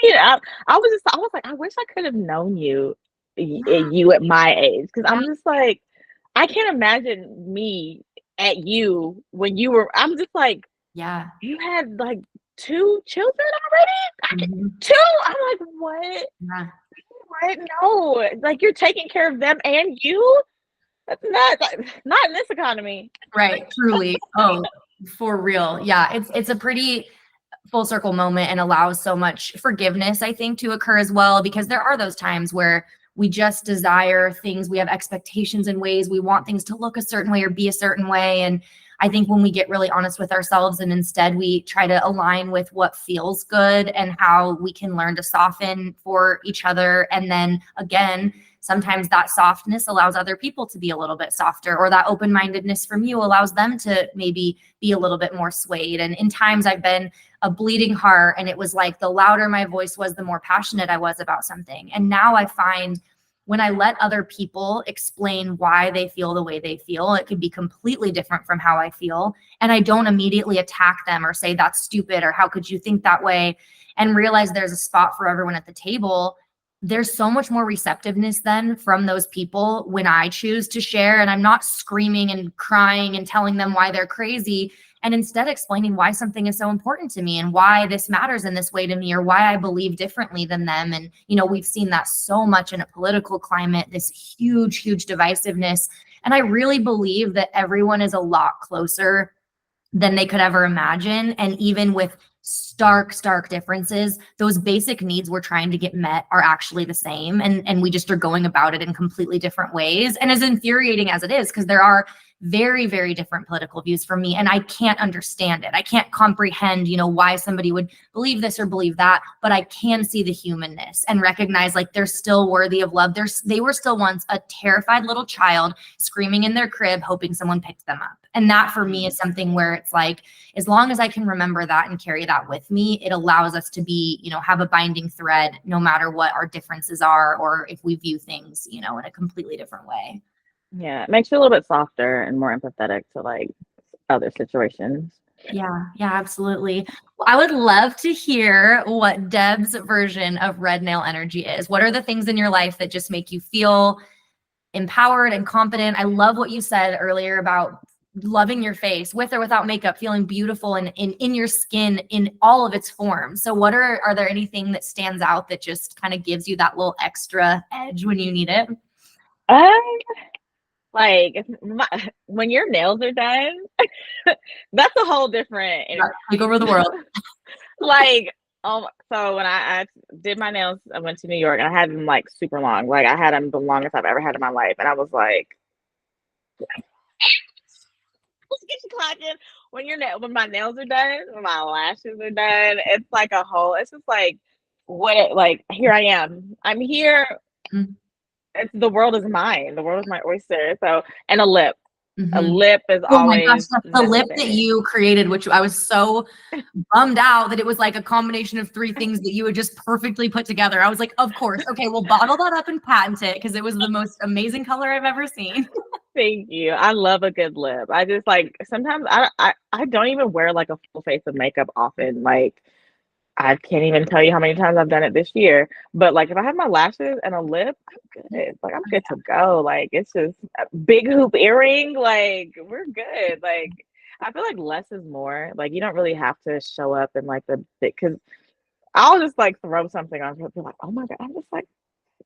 Yeah, I was like, I wish I could have known you at my age because I'm just like, I can't imagine me at you when you were. I'm just like, yeah, you had like 2 children already. Two. I'm like, what? Yeah. What? No, like you're taking care of them and you. That's not in this economy. Right. Truly. Oh, for real. Yeah. It's a pretty full circle moment and allows so much forgiveness, I think, to occur as well, because there are those times where we just desire things. We have expectations and ways we want things to look a certain way or be a certain way. And I think when we get really honest with ourselves and instead we try to align with what feels good and how we can learn to soften for each other. And then again, sometimes that softness allows other people to be a little bit softer, or that open-mindedness from you allows them to maybe be a little bit more swayed. And in times I've been a bleeding heart and it was like the louder my voice was, the more passionate I was about something. And now I find when I let other people explain why they feel the way they feel, it can be completely different from how I feel. And I don't immediately attack them or say that's stupid or how could you think that way, and realize there's a spot for everyone at the table. There's so much more receptiveness then from those people when I choose to share and I'm not screaming and crying and telling them why they're crazy. and instead explaining why something is so important to me and why this matters in this way to me or why I believe differently than them. And, we've seen that so much in a political climate, this huge, huge divisiveness. And I really believe that everyone is a lot closer than they could ever imagine. And even with stark, stark differences, those basic needs we're trying to get met are actually the same. And we just are going about it in completely different ways. And as infuriating as it is, because there are very, very different political views from me, and I can't understand it. I can't comprehend, why somebody would believe this or believe that, but I can see the humanness and recognize like they're still worthy of love. They were still once a terrified little child screaming in their crib, hoping someone picked them up. And that for me is something where it's like, as long as I can remember that and carry that with me, it allows us to be, have a binding thread, no matter what our differences are, or if we view things, in a completely different way. Yeah, it makes you a little bit softer and more empathetic to like other situations. Yeah, absolutely. Well, I would love to hear what Deb's version of red nail energy is. What are the things in your life that just make you feel empowered and confident? I love what you said earlier about loving your face with or without makeup, feeling beautiful and in your skin in all of its forms. So what are there anything that stands out that just kind of gives you that little extra edge when you need it? Like when your nails are done, that's a whole different Take over the world. like so when I did my nails, I went to New York and I had them like super long. Like I had them the longest I've ever had in my life. And I was like, let's get you clocking. When my nails are done, when my lashes are done, it's like it's just like here I am. I'm here. Mm-hmm. The world is mine. The world is my oyster. So, and a lip. Mm-hmm. A lip is always my gosh, the lip that you created, which I was so bummed out that it was like a combination of 3 things that you had just perfectly put together. I was like, of course. Okay, we'll bottle that up and patent it because it was the most amazing color I've ever seen. Thank you. I love a good lip. I just like sometimes I don't even wear like a full face of makeup often. Like I can't even tell you how many times I've done it this year. But like if I have my lashes and a lip, I'm good. Like I'm good to go. Like it's just a big hoop earring. Like we're good. Like I feel like less is more. Like you don't really have to show up in like because I'll just like throw something on people like, oh my God, I'm just like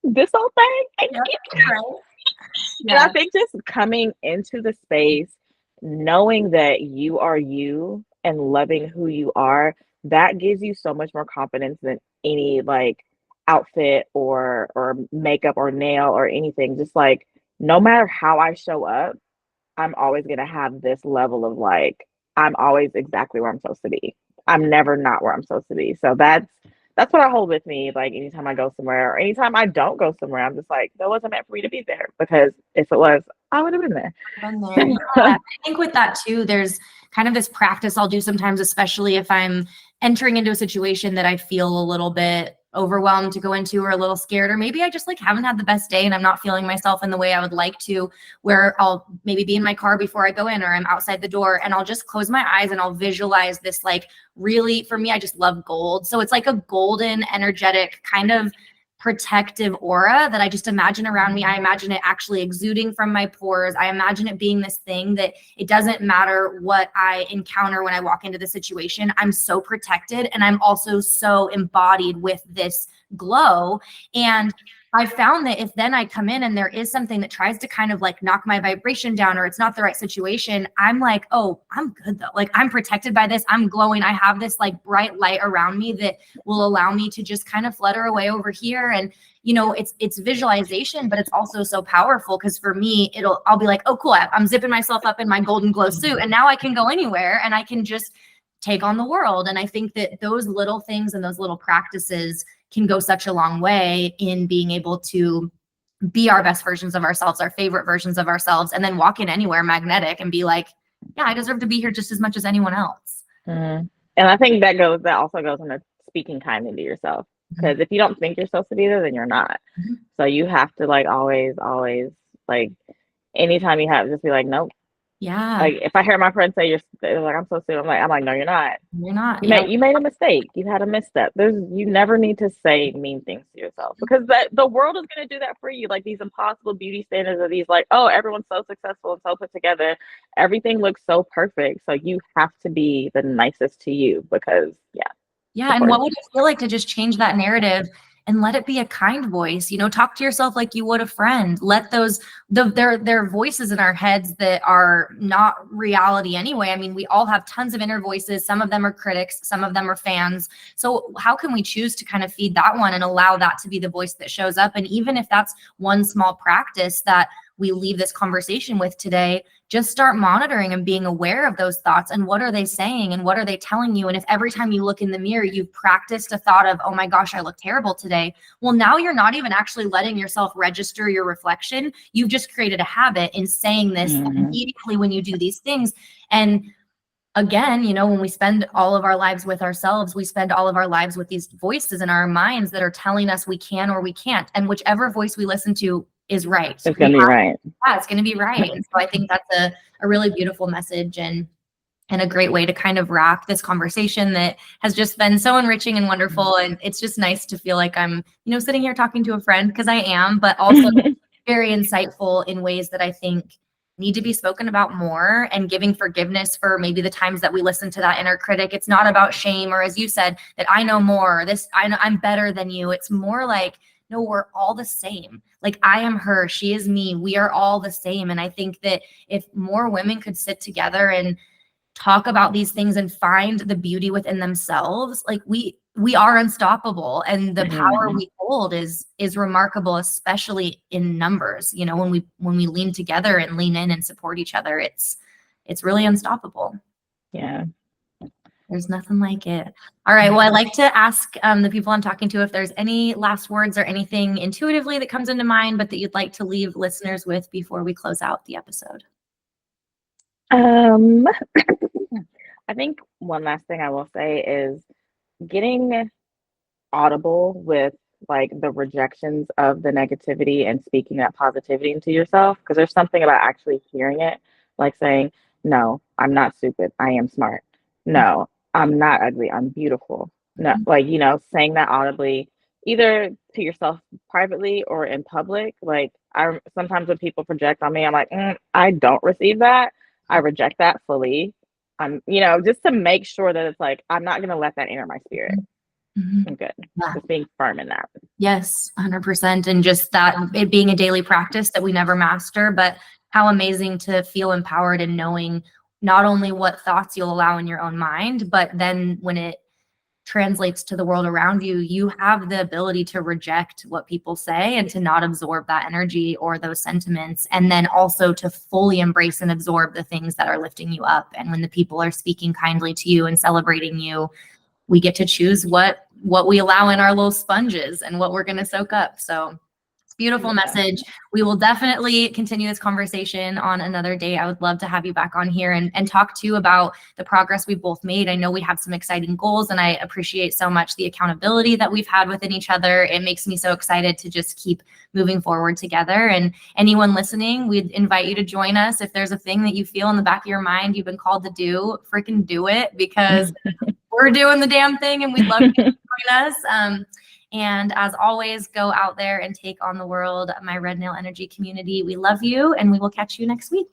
this whole thing. And I think just coming into the space, knowing that you are you and loving who you are, that gives you so much more confidence than any like outfit or makeup or nail or anything. Just like no matter how I show up, I'm always gonna have this level of like I'm always exactly where I'm supposed to be. I'm never not where I'm supposed to be. So that's what I hold with me. Like anytime I go somewhere or anytime I don't go somewhere, I'm just like, that wasn't meant for me to be there because if it was, I would have been there. Yeah. I think with that too, there's kind of this practice I'll do sometimes, especially if I'm entering into a situation that I feel a little bit overwhelmed to go into or a little scared, or maybe I just like haven't had the best day and I'm not feeling myself in the way I would like to, where I'll maybe be in my car before I go in or I'm outside the door and I'll just close my eyes and I'll visualize this like really, for me, I just love gold. So it's like a golden, energetic kind of protective aura that I just imagine around me. I imagine it actually exuding from my pores. I imagine it being this thing that it doesn't matter what I encounter when I walk into the situation. I'm so protected and I'm also so embodied with this glow. And I found that if then I come in and there is something that tries to kind of like knock my vibration down or it's not the right situation, I'm like, oh, I'm good though. Like I'm protected by this. I'm glowing. I have this like bright light around me that will allow me to just kind of flutter away over here. And it's visualization, but it's also so powerful because for me, I'll be like, oh, cool. I'm zipping myself up in my golden glow suit and now I can go anywhere and I can just take on the world. And I think that those little things and those little practices can go such a long way in being able to be our best versions of ourselves, our favorite versions of ourselves, and then walk in anywhere magnetic and be like, yeah, I deserve to be here just as much as anyone else. Mm-hmm. And I think that also goes into speaking kindly to yourself. Because if you don't think you're supposed to be there, then you're not. Mm-hmm. So you have to like always like anytime you have, just be like, nope, Yeah. Like, if I hear my friends say they're like, "I'm so soon," I'm like, "No, you're not. You're not. You Yeah. made a mistake. You had a misstep. You never need to say mean things to yourself, because the world is gonna do that for you. Like, these impossible beauty standards are these, like, oh, everyone's so successful and so put together. Everything looks so perfect. So you have to be the nicest to you, because yeah, Yeah. of And course. what would it feel like to just change that narrative and let it be a kind voice? Talk to yourself like you would a friend. Let those their voices in our heads that are not reality anyway. I mean, we all have tons of inner voices. Some of them are critics, some of them are fans. So how can we choose to kind of feed that one and allow that to be the voice that shows up? And even if that's one small practice that we leave this conversation with today, just start monitoring and being aware of those thoughts and what are they saying and what are they telling you. And if every time you look in the mirror, you've practiced a thought of, oh my gosh, I look terrible today. Well, now you're not even actually letting yourself register your reflection. You've just created a habit in saying this immediately when you do these things. And again, when we spend all of our lives with ourselves, we spend all of our lives with these voices in our minds that are telling us we can or we can't. And whichever voice we listen to is right. It's gonna be right. Yeah, it's going to be right. And so I think that's a really beautiful message and a great way to kind of wrap this conversation that has just been so enriching and wonderful. And it's just nice to feel like I'm, sitting here talking to a friend, because I am, but also very insightful in ways that I think need to be spoken about more, and giving forgiveness for maybe the times that we listen to that inner critic. It's not about shame, or as you said, that I know more, I know I'm better than you. It's more like, no, we're all the same. Like, I am her, she is me. We are all the same. And I think that if more women could sit together and talk about these things and find the beauty within themselves, like we are unstoppable, and the power we hold is remarkable, especially in numbers. When we lean together and lean in and support each other, it's really unstoppable. Yeah. There's nothing like it. All right. Well, I like to ask the people I'm talking to if there's any last words or anything intuitively that comes into mind, but that you'd like to leave listeners with before we close out the episode. I think one last thing I will say is getting audible with, like, the rejections of the negativity and speaking that positivity into yourself, because there's something about actually hearing it, like saying, "No, I'm not stupid. I am smart. No, I'm not ugly. I'm beautiful." No, like, saying that audibly, either to yourself privately or in public. Like, I sometimes when people project on me, I'm like, I don't receive that. I reject that fully. Just to make sure that it's like, I'm not gonna let that enter my spirit. I'm good. Yeah. Just being firm in that. Yes, 100%. And just that it being a daily practice that we never master, but how amazing to feel empowered in knowing not only what thoughts you'll allow in your own mind, but then when it translates to the world around you, you have the ability to reject what people say and to not absorb that energy or those sentiments. And then also to fully embrace and absorb the things that are lifting you up. And when the people are speaking kindly to you and celebrating you, we get to choose what we allow in our little sponges and what we're going to soak up. So it's a beautiful message. We will definitely continue this conversation on another day. I would love to have you back on here and talk to you about the progress we've both made. I know we have some exciting goals, and I appreciate so much the accountability that we've had within each other. It makes me so excited to just keep moving forward together. And anyone listening, we'd invite you to join us. If there's a thing that you feel in the back of your mind you've been called to do, freaking do it, because we're doing the damn thing, and we'd love you to join us. And as always, go out there and take on the world. My Red Nail Energy community, we love you, and we will catch you next week.